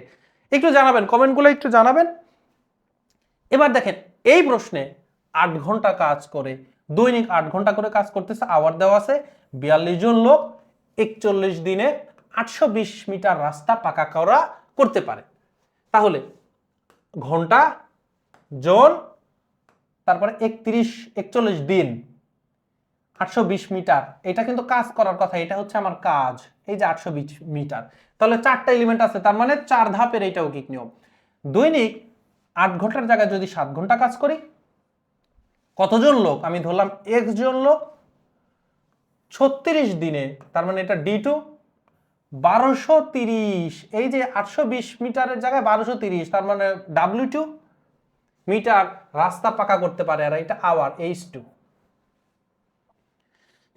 একটু জানাবেন, কমেন্টগুলো একটু জানাবেন। এবার দেখেন এই প্রশ্নে 8 ঘন্টা কাজ করে, দৈনিক 8 ঘন্টা করে কাজ করতেছে, আওয়ার দেওয়া আছে 42 জন লোক 41 দিনে 820 মিটার রাস্তা পাকা করা করতে পারে। তাহলে ঘন্টা জন তারপরে 41 দিন 820 মিটার, এটা কিন্তু কাজ করার কথা, এটা হচ্ছে আমার কাজ, এই যে 820 মিটার। তাহলে 4টা এলিমেন্ট আছে, তার মানে 4 ধাপের এইটা ঐকিক নিয়ম। দৈনিক 8 ঘন্টার জায়গায় যদি 7 ঘন্টা কাজ করি, কতজন লোক, আমি ধরলাম x জন লোক 36 দিনে, তার মানে এটা D2 1230, এই যে 820 মিটারের জায়গায় 1230, তার মানে W2 মিটার রাস্তা পাকা করতে পারে, আর এটা আওয়ার H2।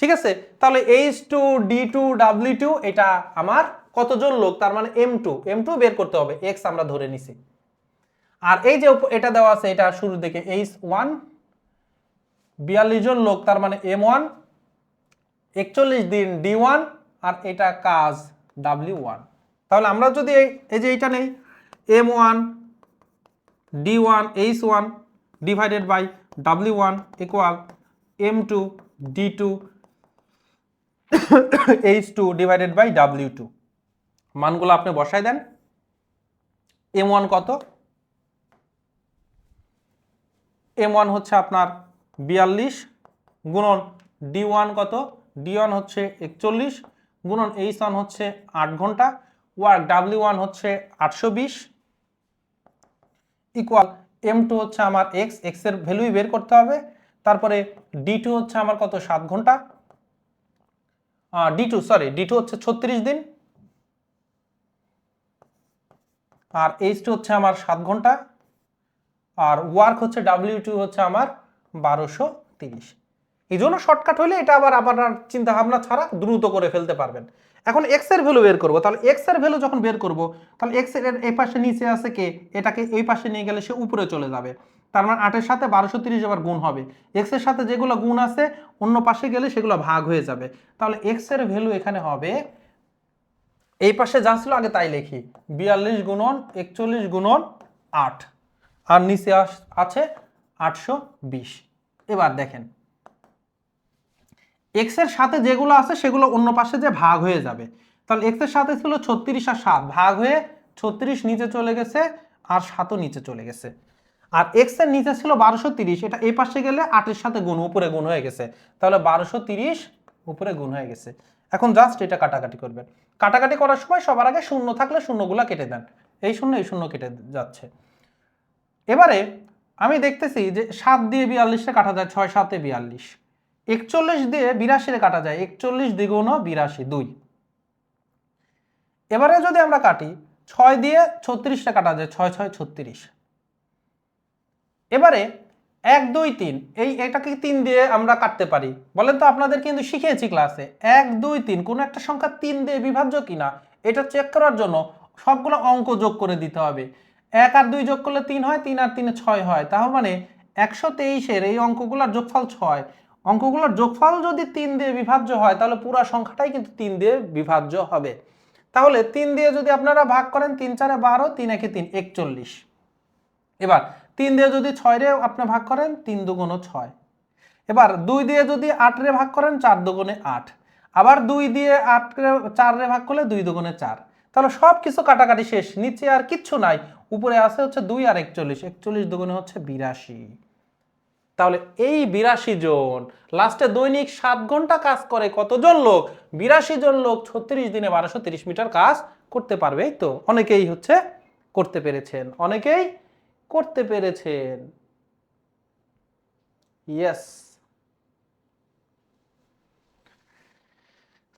ঠিক আছে, তাহলে H2 D2 W2 এটা আমার কতজন লোক, তার মানে M2 বের করতে হবে, x আমরা ধরে নিছি। আর এই যে এটা দেওয়া আছে, এটা শুরু থেকে H1 42 জন লোক, তার মানে M1 41 দিন D1, আর এটা কাজ W1। তাহলে আমরা যদি এই যে এইটা নেই, M1 D1 H1 divided by W1 equal M2 D2 H2 divided by W2, মানগুলো আপনি বসাই দেন। M1 কত, M1 হচ্ছে আপনার 42 গুণন D1 কত, D1 হচ্ছে 41 গুণন H1 হচ্ছে 8 ঘন্টা, ওয়ার্ক W1 হচ্ছে 820 ইকুয়াল M2 হচ্ছে আমার x এর ভ্যালুই বের করতে হবে, তারপরে D2 হচ্ছে আমার কত 7 ঘন্টা, D2 হচ্ছে 36 দিন, আর H2 হচ্ছে আমার 7 ঘন্টা, আর ওয়ার্ক হচ্ছে W2 হচ্ছে আমার 1230। এই জন্য শর্টকাট হলে এটা আবার আপনার চিন্তা ভাবনা ছাড়া দ্রুত করে ফেলতে পারবেন। এখন x এর ভ্যালু বের করব, তাহলে x এর ভ্যালু যখন বের করব, তাহলে x এর এই পাশে নিচে আছে কে, এটাকে এই পাশে নিয়ে গেলে সে উপরে চলে যাবে, তার মানে 8 এর সাথে 1230 আবার গুণ হবে, x এর সাথে যেগুলো গুণ আছে অন্য পাশে গেলে সেগুলো ভাগ হয়ে যাবে। তাহলে x এর ভ্যালু এখানে হবে, এই পাশে যা ছিল আগে তাই লিখি, 42 গুণন 41 গুণন 8, আর নিচে আছে 820। এবার দেখেন x এর সাথে যেগুলো আছে সেগুলো অন্য পাশে যে ভাগ হয়ে যাবে, তাহলে x এর সাথে ছিল 36 আর 7, ভাগ হয়ে 36 নিচে চলে গেছে আর 7ও নিচে চলে গেছে, আর x এর নিচে ছিল 1230, এটা এই পাশে গেলে 8 এর সাথে গুণ, উপরে গুণ হয়ে গেছে, তাহলে 1230 উপরে গুণ হয়ে গেছে। এখন জাস্ট এটা কাটাকাটি করবেন, কাটাকাটি করার সময় সবার আগে শূন্য থাকলে শূন্যগুলা কেটে দেন, এই শূন্য কেটে যাচ্ছে। এবারে আমি দেখতেছি যে 7 দিয়ে 42 কাটা যায়, 6 7 42, 41 দিয়ে 82 কাটা যায়, 41 দ্বিগুণ 82 2। এবারে যদি আমরা কাটি 6 দিয়ে 36 কাটা যায়, 6 6 36। এবারে 1 2 3, এটাকে 3 দিয়ে আমরা কাটতে পারি, বলেন তো, আপনাদের কিন্তু শিখিয়েছি ক্লাসে 1 2 3 কোন একটা সংখ্যা 3 দিয়ে বিভাজ্য কিনা এটা চেক করার জন্য সবগুলো অঙ্ক যোগ করে দিতে হবে। 1 আর 2 যোগ করলে 3 হয়, 3 আর 3 6 হয়, তার মানে 123 এই অঙ্কগুলোর যোগফল 6, অঙ্কগুলোর যোগফল যদি 3 দিয়ে বিভাজ্য হয় তাহলে পুরো সংখ্যাটাই কিন্তু 3 দিয়ে বিভাজ্য হবে। তাহলে 3 দিয়ে যদি আপনারা ভাগ করেন, 3 4 12, 3 1 3 41। এবার 3 দিয়ে যদি 6 রে আপনি ভাগ করেন, 3 দুগুণ 6। এবার 2 দিয়ে যদি 8 রে ভাগ করেন, 4 দুগুণে 8। আবার 2 দিয়ে 8 রে 4 রে ভাগ করলে 2 দুগুণে 4। তাহলে সব কিছু কাটাকাটি শেষ, নিচে আর কিচ্ছু নাই, উপরে আছে হচ্ছে 2 আর 41, 41 দুগুণে হচ্ছে 82। তাহলে এই 82 জন লাস্টে দৈনিক 7 ঘন্টা কাজ করে কতজন লোক, 82 জন লোক 36 দিনে 1230 মিটার কাজ করতে পারবে। এই তো অনেকেই হচ্ছে করতে পেরেছেন, অনেকেই করতে পেরেছেন, ইয়েস।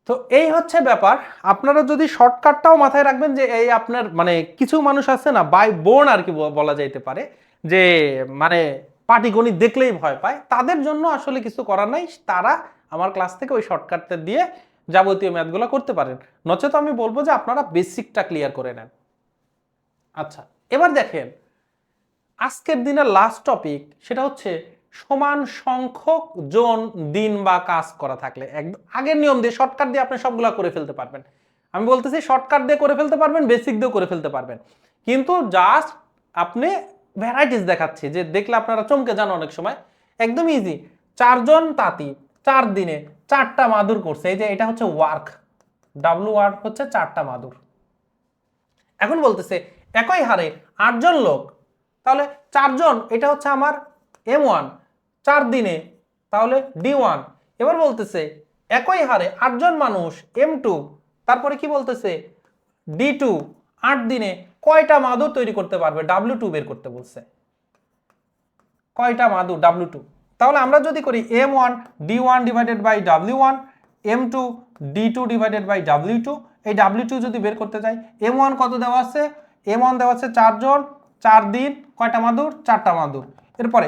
তো এই হচ্ছে ব্যাপার, আপনারা যদি শর্টকাটটাও মাথায় রাখবেন যে এই আপনার মানে কিছু মানুষ আছে না বাই বোন আর কি বলা যাইতে পারে, যে মানে পাটিগণিত দেখলেই ভয় পায়, তাদের জন্য আসলে কিছু করার নাই, তারা আমার ক্লাস থেকে ওই শর্টকাটটা দিয়ে যাবতীয় ম্যাথগুলো করতে পারেন, নচেত আমি বলবো যে আপনারা বেসিকটা ক্লিয়ার করে নেন। আচ্ছা, এবার দেখেন আজকের দিনের লাস্ট টপিক সেটা হচ্ছে সমান সংখ্যক জন দিন বা কাজ করা থাকলে একদম আগের নিয়ম দিয়ে শর্টকাট দিয়ে আপনি সবগুলা করে ফেলতে পারবেন। আমি বলতেছি শর্টকাট দিয়ে করে ফেলতে পারবেন, বেসিক দিয়েও করে ফেলতে পারবেন, কিন্তু জাস্ট আপনি ভ্যারাইটিস দেখাচ্ছি যে দেখলে আপনারা চমকে যান অনেক সময়। একদম ইজি। 4 জন তাঁতি 4 দিনে 4টা মাদুর করছে, এই যে এটা হচ্ছে ওয়ার্ক, ডাব্লু ওয়ার্ক হচ্ছে 4টা মাদুর। এখন বলতেছে একই হারে 8 জন লোক, তাহলে 4 জন এটা হচ্ছে আমার M1 4 দিনে, তাহলে D1। এবার বলতেছে একই হারে 8 জন মানুষ M2, তারপরে কি বলতেছে D2 8 দিনে কয়টা মাদুর তৈরি করতে পারবে, W2 বের করতে বলছে, কয়টা মাদুর W2। তাহলে আমরা যদি করি M1 D1 divided by W1, M2 D2 divided by W2, এই W2 যদি বের করতে যাই, M1 কত দেওয়া আছে, M1 দেওয়া আছে 4 জন 4 দিন, কয়টা মাদুর 4টা মাদুর। এরপরে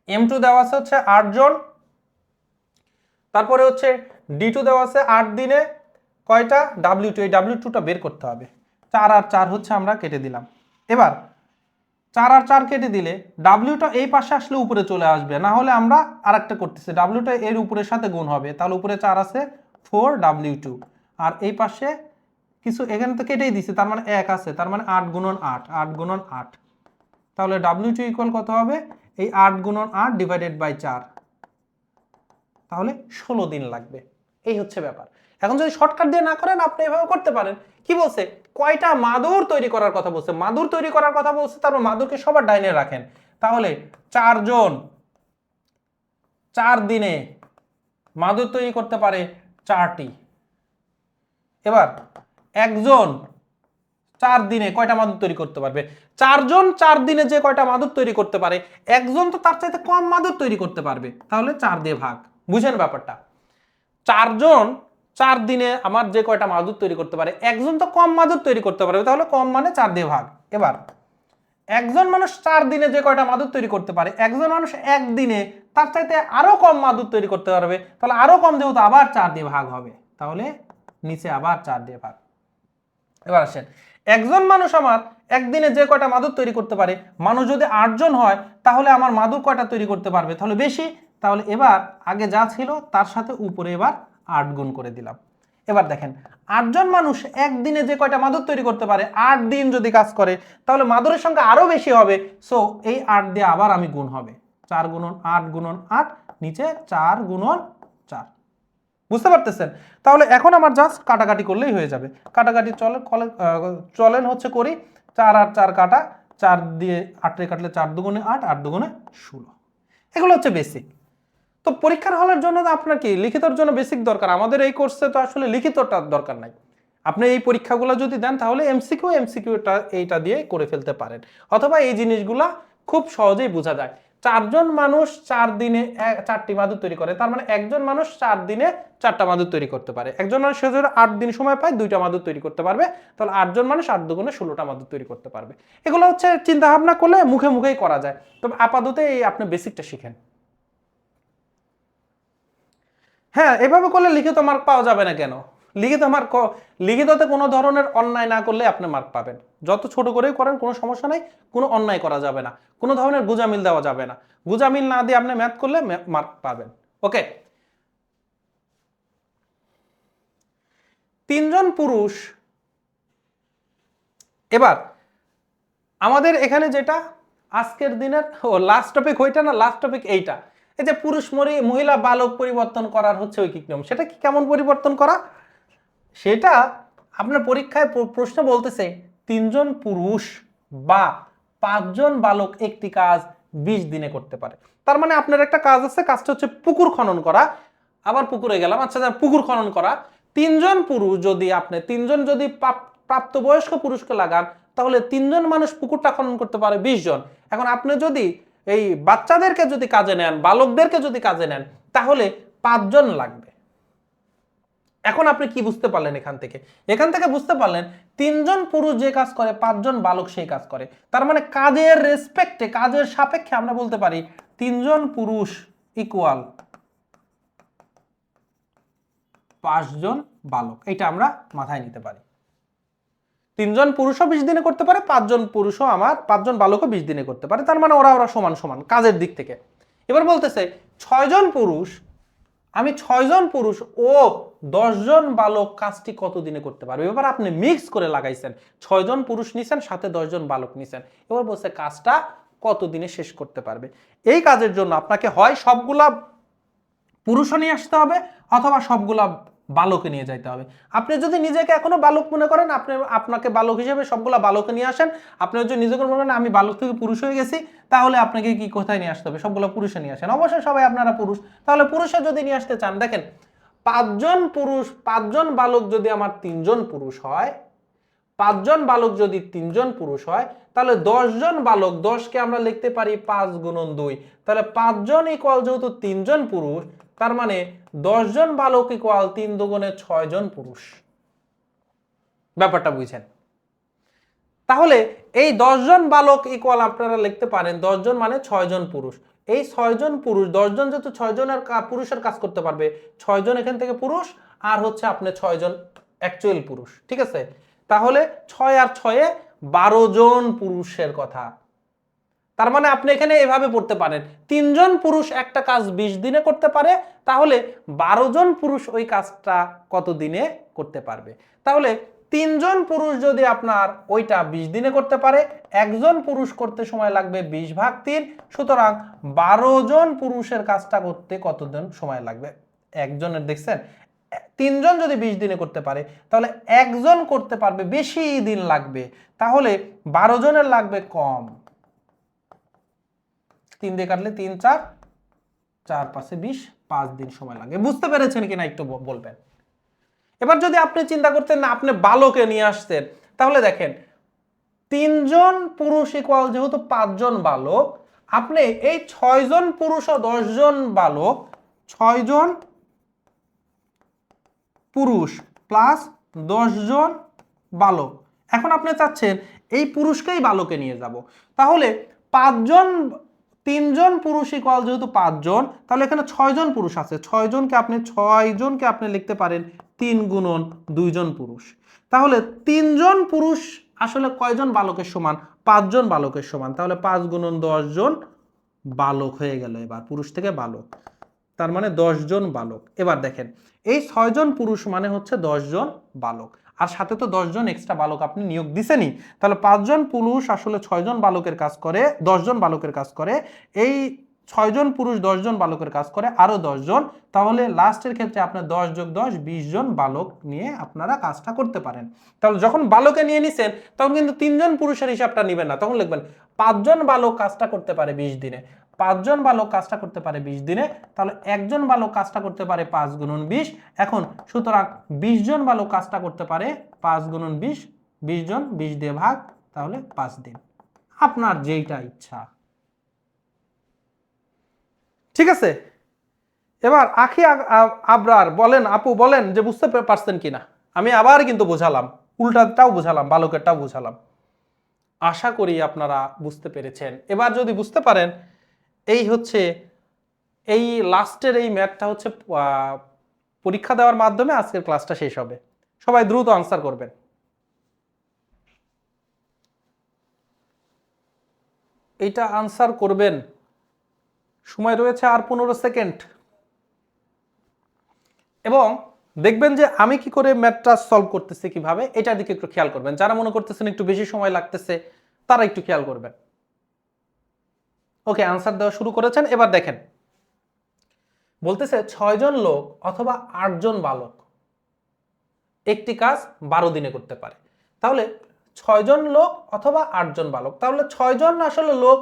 M2 দেওয়া আছে হচ্ছে 8 জন, তারপরে হচ্ছে D2 দেওয়া আছে 8 দিনে কয়টা W2, এই W2টা বের করতে হবে। 4 আর 4 হচ্ছে আমরা কেটে দিলাম। এবার 4 আর 4 কেটে দিলে ডাব্লিউটা এই পাশে আসলে উপরে চলে আসবে, না হলে আমরা আরেকটা করতেছি, ডাব্লিউটা এর উপরের সাথে গুণ হবে, তাহলে উপরে 4 আছে 4W2, আর এই পাশে কিছু এখানে তো কেটেই দিছি, তার মানে 1 আছে, তার মানে 8 গুণন 8, 8 গুণন 8, তাহলে W2 ইকুয়াল কত হবে, এই 8 গুণন 8 ডিভাইডেড বাই 4, তাহলে 16 দিন লাগবে। এই হচ্ছে ব্যাপার। এখন যদি শর্টকাট দিয়ে না করেন আপনি এভাবে করতে পারেন। কি বলছে, কয়টা মাদুর তৈরি করার কথা বলছে, মাদুর তৈরি করার কথা বলছে, তারপর মাদুরকে সবার ডাইনে রাখেন, তাহলে 4 জন 4 দিনে মাদুর তৈরি করতে পারে 4টি। এবার একজন 4 দিনে কয়টা মাদুর তৈরি করতে পারবে, 4 জন 4 দিনে যে কয়টা মাদুর তৈরি করতে পারে, একজন তো তার চাইতে কম মাদুর তৈরি করতে পারবে, তাহলে 4 দিয়ে ভাগ। বুঝেন ব্যাপারটা, 4 জন 4 দিনে আমার যে কয়টা মাদুর তৈরি করতে পারে, একজন তো কম মাদুর তৈরি করতে পারবে, তাহলে কম মানে 4 দিয়ে ভাগ। এবার একজন মানুষ 4 দিনে যে কয়টা মাদুর তৈরি করতে পারে, একজন মানুষ এক দিনে তার চাইতে আরো কম মাদুর তৈরি করতে পারবে, তাহলে আরো কম যেহেতু আবার 4 দিয়ে ভাগ হবে, তাহলে নিচে আবার 4 দিয়ে ভাগ। এবার আসেন, একজন মানুষ আমার একদিনে যে কয়টা মাদুর তৈরি করতে পারে, মানুষ যদি 8 জন হয় তাহলে আমার মাদুর কয়টা তৈরি করতে পারবে, তাহলে বেশি, তাহলে এবার আগে যা ছিল তার সাথে উপরে এবার 8 গুণ করে দিলাম। এবার দেখেন 8 জন মানুষ একদিনে যে কয়টা মাদুর তৈরি করতে পারে, 8 দিন যদি কাজ করে তাহলে মাদুরের সংখ্যা আরো বেশি হবে, সো এই 8 দিয়ে আবার আমি গুণ হবে, 4 গুণন 8 গুণন 8, নিচে 4 গুণন 4। বুঝতে পারতেছেন? তাহলে এখন আমার জাস্ট কাটাকাটি করলেই হয়ে যাবে। কাটাকাটি চলেন হচ্ছে করি, 4 আর 4 কাটা, 4 দিয়ে 8 রে কাটলে 4 দুগুণে 8, 8 দুগুণে 16। এগুলো হচ্ছে বেসিক। তো পরীক্ষার হলের জন্য তো আপনার কি লিখিতর জন্য বেসিক দরকার, আমাদের এই কোর্সে তো আসলে লিখিতটা দরকার নাই। আপনি এই পরীক্ষাগুলো যদি দেন তাহলে এমসিকিউটা এইটা দিয়ে করে ফেলতে পারেন, অথবা এই জিনিসগুলা খুব সহজেই বোঝা যায়। 4 জন মানুষ 4 দিনে 4টি মাদুর তৈরি করে, তার মানে একজন মানুষ 4 দিনে 4টা মাদুর তৈরি করতে পারে। একজন মানুষ যদি 8 দিন সময় পায় 2টা মাদুর তৈরি করতে পারবে, তাহলে 8 জন মানুষ 8 দুগুণে 16টা মাদুর তৈরি করতে পারবে। এগুলো হচ্ছে চিন্তা ভাবনা করলে মুখে মুখেই করা যায়, তবে আপাতত এই আপনি বেসিকটা শিখেন। হ্যাঁ, এভাবে করলে লিখিত মার্ক পাওয়া যাবে না কেন? লিখিত মার্ক, লিখিততে কোনো ধরনের অন্যায় না করলে আপনি মার্ক পাবেন, যত ছোট করেই করেন কোনো সমস্যা নাই, কোনো অন্যায় করা যাবে না, কোনো ধরনের গুজামিল দেওয়া যাবে না, গুজামিল না দিয়ে আপনি ম্যাথ করলে মার্ক পাবেন। ওকে, 3 জন পুরুষ। এবার আমাদের এখানে যেটা আজকের দিনের লাস্ট টপিক ওইটা না, লাস্ট টপিক এইটা, এই যে পুরুষ মহিলা বালক পরিবর্তন করার হচ্ছে ঐকিক নিয়ম, সেটা কি কেমন পরিবর্তন করা, সেটা আপনার পরীক্ষায় প্রশ্ন বলতেছে 3 জন পুরুষ বা 5 জন বালক একটি কাজ 20 দিনে করতে পারে। তার মানে আপনার একটা কাজ আছে, কাজটা হচ্ছে পুকুর খনন করা, আবার পুকুরে গেলাম, আচ্ছা পুকুর খনন করা, 3 জন পুরুষ যদি আপনি 3 জন যদি প্রাপ্তবয়স্ক পুরুষকে লাগান, তাহলে 3 জন মানুষ পুকুরটা খনন করতে পারে 20 জন। এখন আপনি যদি এই বাচ্চাদেরকে যদি কাজে নেন, বালকদেরকে যদি কাজে নেন, তাহলে 5 জন লাগবে। এখন আপনি কি বুঝতে পারলেন এখান থেকে? এখান থেকে বুঝতে পারলেন 3 জন পুরুষ যে কাজ করে 5 জন বালক সেই কাজ করে, তার মানে কাজের রেসপেক্টে, কাজের সাপেক্ষে আমরা বলতে পারি 3 জন পুরুষ ইকুয়াল 5 জন বালক, এটা আমরা মাথায় নিতে পারি। তিনজন পুরুষও 20 দিনে করতে পারে, 5জন পুরুষও আমার 5জন বালকও 20 দিনে করতে পারে, তার মানে ওরা সমান সমান কাজের দিক থেকে। এবার বলতেছে 6জন পুরুষ, আমি 6জন পুরুষ ও 10জন বালক কাজটি কত দিনে করতে পারবে। এবার আপনি মিক্স করে লাগাইছেন, 6জন পুরুষ নিছেন, সাথে 10জন বালক নিছেন, এবার বলছে কাজটা কত দিনে শেষ করতে পারবে। এই কাজের জন্য আপনাকে হয় সবগুলা পুরুষও নিয়ে আসতে হবে অথবা সবগুলা বালকে নিয়ে যাইতে হবে। আপনি যদি নিজেকে এখনো বালক মনে করেন, আপনাকে বালক হিসেবে সবগুলা বালকে নিয়ে আসেন। আপনি যদি নিজেকে মনে করেন আমি বালক থেকে পুরুষ হয়ে গেছি, তাহলে আপনাকে কি কোথায় নিয়ে আসতে হবে, সবগুলো পুরুষে নিয়ে আসেন। অবশ্যই সবাই আপনারা পুরুষ, তাহলে পুরুষে যদি নিয়ে আসতে চান, দেখেন 5জন পুরুষ, 5জন বালক যদি আমার 3জন পুরুষ হয়, 5জন বালক যদি 3জন পুরুষ হয়, তাহলে 10জন বালক, 10কে আমরা লিখতে পারি 5 গুণন 2, তাহলে 5জন ইকুয়াল যেহেতু 3জন পুরুষ, তার মানে 10জন বালক ইকুয়াল 3 দুগুণে 6জন পুরুষ। ব্যাপারটা বুঝছেন? তাহলে এই 10জন বালক ইকুয়াল আপনারা লিখতে পারেন 10জন মানে 6জন পুরুষ। এই 6জন পুরুষ, 10জন যেহেতু 6জনের পুরুষের কাজ করতে পারবে, 6জন এখান থেকে পুরুষ, আর হচ্ছে আপনি 6জন অ্যাকচুয়াল পুরুষ, ঠিক আছে? তাহলে 6 আর 6-এ 12জন পুরুষের কথা। তার মানে আপনি এখানে এভাবে পড়তে পারেন, 3জন পুরুষ একটা কাজ 20 দিনে করতে পারে, তাহলে 12জন পুরুষ ওই কাজটা কত দিনে করতে পারবে। তাহলে 3জন পুরুষ যদি আপনার ওইটা 20 দিনে করতে পারে, একজন পুরুষ করতে সময় লাগবে 20/3, সুতরাং 12জন পুরুষের কাজটা করতে কতদিন সময় লাগবে। একজনের, দেখছেন 3জন যদি 20 দিনে করতে পারে, তাহলে একজন করতে পারবে বেশি দিন লাগবে, তাহলে 12জনের লাগবে কম। 3 দিয়ে কাটলে 3 4, 4 5 20, 5 দিন সময় লাগে। বুঝতে পেরেছেন কিনা একটু বলবেন। এবার যদি আপনি চিন্তা করতেন না আপনি বালকে নিয়ে আসতেন, তাহলে দেখেন 3জন পুরুষ ইকুয়াল যেহেতু 5জন বালক, আপনি এই 6জন পুরুষ ও 10জন বালক, 6জন পুরুষ প্লাস 10জন বালক, এখন আপনি চাচ্ছেন এই পুরুষকেই বালকে নিয়ে যাব, তাহলে 3জন পুরুষ ইকুয়াল যেহেতু 5জন, তাহলে এখানে 6জন পুরুষ আছে, 6জনকে আপনি লিখতে পারেন 3 গুণন 2জন পুরুষ। তাহলে 3জন পুরুষ আসলে কয়জন বালকের সমান, 5জন বালকের সমান, তাহলে 5 গুণন 10জন বালক হয়ে গেল। এবার পুরুষ থেকে বালক, তার মানে 10জন বালক। এবার দেখেন এই 6জন পুরুষ মানে হচ্ছে 10জন বালক, আর সাথে তো 10জন এক্সট্রা বালক আপনি নিয়োগ দিছেনই, তাহলে 5জন পুরুষ আসলে 6জন বালকের কাজ করে, 10জন বালকের কাজ করে, এই 6জন পুরুষ 10জন বালকের কাজ করে আরো 10জন, তাহলে লাস্টের ক্ষেত্রে আপনার 10 যোগ 10 20জন বালক নিয়ে আপনারা কাজটা করতে পারেন। তাহলে যখন বালকে নিয়ে নিছেন তখন কিন্তু 3জন পুরুষের হিসাবটা নেবেন না, তখন লিখবেন 5জন বালক কাজটা করতে পারে 20 দিনে, 5জন বালক কাজটা করতে পারে 20 দিনে, তাহলে একজন বালক কাজটা করতে পারে 5 গুণন 20। এখন সুতরাং 20জন বালক কাজটা করতে পারে 5 গুণন 20, 20 জন 20 দিয়ে ভাগ, তাহলে 5 দিন। আপনার যেইটা ইচ্ছা, ঠিক আছে? এবার আখি আবরার বলেন, আপু বলেন যে বুঝতে পারছেন কিনা। আমি আবার কিন্তু বোঝালাম, উল্টাটাও বোঝালাম, বালকেরটাও বোঝালাম। আশা করি আপনারা বুঝতে পেরেছেন। এবার যদি বুঝতে পারেন, এই হচ্ছে এই লাস্টের এই ম্যাথটা হচ্ছে পরীক্ষা দেওয়ার মাধ্যমে আজকের ক্লাসটা শেষ হবে। সবাই দ্রুত আনসার করবেন। এইটা আনসার করবেন, সময় রয়েছে আর 15 সেকেন্ড। এবং দেখবেন যে আমি কি করে ম্যাথটা সলভ করতেছি কিভাবে, এটার দিকে একটু খেয়াল করবেন। যারা মনে করতেছেন একটু বেশি সময় লাগতেছে তারা একটু খেয়াল করবেন। ওকে, আনসার দেওয়া শুরু করেছেন। এবার দেখেন বলতেছে 6জন লোক অথবা 8জন বালক একটি কাজ 12 দিনে করতে পারে। তাহলে 6জন লোক অথবা 8জন বালক, তাহলে 6জন আসলে লোক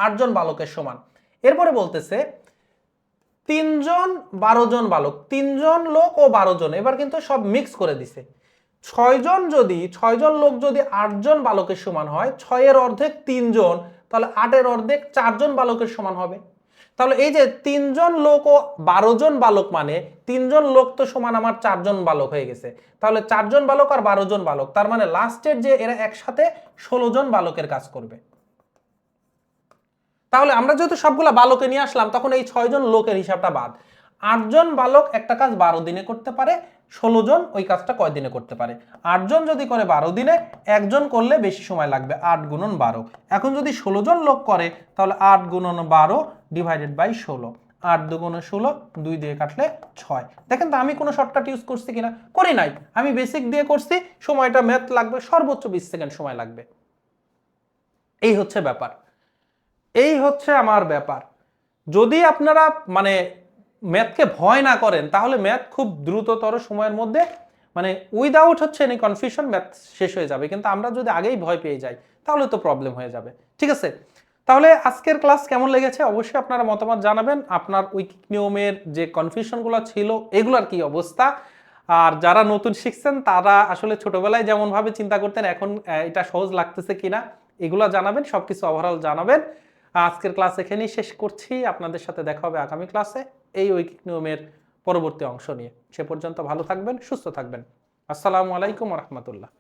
8জন বালকের সমান। এরপরে বলতেছে 3জন 12জন বালক, 3জন লোক ও 12জন, এবার কিন্তু সব মিক্স করে দিছে। 6জন লোক যদি 8জন বালকের সমান হয়, 6-এর অর্ধেক 3জন, তাহলে 8-এর অর্ধেক 4জন বালকের সমান হবে। তাহলে এই যে 3জন লোক ও 12জন বালক, মানে 3জন লোক তো সমান আমার 4জন বালক হয়ে গেছে, তাহলে 4জন বালক আর 12জন বালক, তার মানে লাস্টের যে এরা একসাথে 16জন বালকের কাজ করবে। তাহলে আমরা যেহেতু সবগুলা বালকে নিয়ে আসলাম, তখন এই 6জন লোকের হিসাবটা বাদ। 8 জন বালক একটা কাজ 12 দিনে করতে পারে, 16 জন ওই কাজটা কয় দিনে করতে পারে? 8 জন যদি করে 12 দিনে, একজন করলে বেশি সময় লাগবে, 8 গুণন 12। এখন যদি 16 জন লোক করে তাহলে 8 গুণন 12 ডিভাইডেড বাই 16, 8 দুগুণে 16, 2 দিয়ে কাটলে 6। দেখেন তো আমি কোনো শর্টকাট ইউজ করছি কিনা? করি নাই, আমি বেসিক দিয়ে করছি। সময়টা ম্যাথ লাগবে সর্বোচ্চ 20 সেকেন্ড সময় লাগবে। এই হচ্ছে ব্যাপার, এই হচ্ছে আমার ব্যাপার। যদি আপনারা মানে ম্যাথকে ভয় না করেন তাহলে ম্যাথ খুব দ্রুততর সময়ের মধ্যে মানে উইদাউট হচ্ছে এনি কনফিউশন ম্যাথ শেষ হয়ে যাবে। কিন্তু আমরা যদি আগেই ভয় পেয়ে যাই তাহলে তো প্রবলেম হয়ে যাবে। ঠিক আছে, তাহলে আজকের ক্লাস কেমন লেগেছে অবশ্যই আপনারা মতামত জানাবেন। আপনার ঐকিক নিয়মের যে কনফিউশনগুলো ছিল এগুলার কি অবস্থা, আর যারা নতুন শিখছেন তারা আসলে ছোটবেলায় যেমন ভাবে চিন্তা করতেন এখন এটা সহজ লাগতেছে কিনা এগুলা জানাবেন, সবকিছু ওভারঅল জানাবেন। আজকের ক্লাস এখানেই শেষ করছি, আপনাদের সাথে দেখা হবে আগামী ক্লাসে এই ঐকিক নিয়মের পরবর্তী অংশ নিয়ে। সে পর্যন্ত ভালো থাকবেন, সুস্থ থাকবেন। আসসালামু আলাইকুম ওয়া রাহমাতুল্লাহ।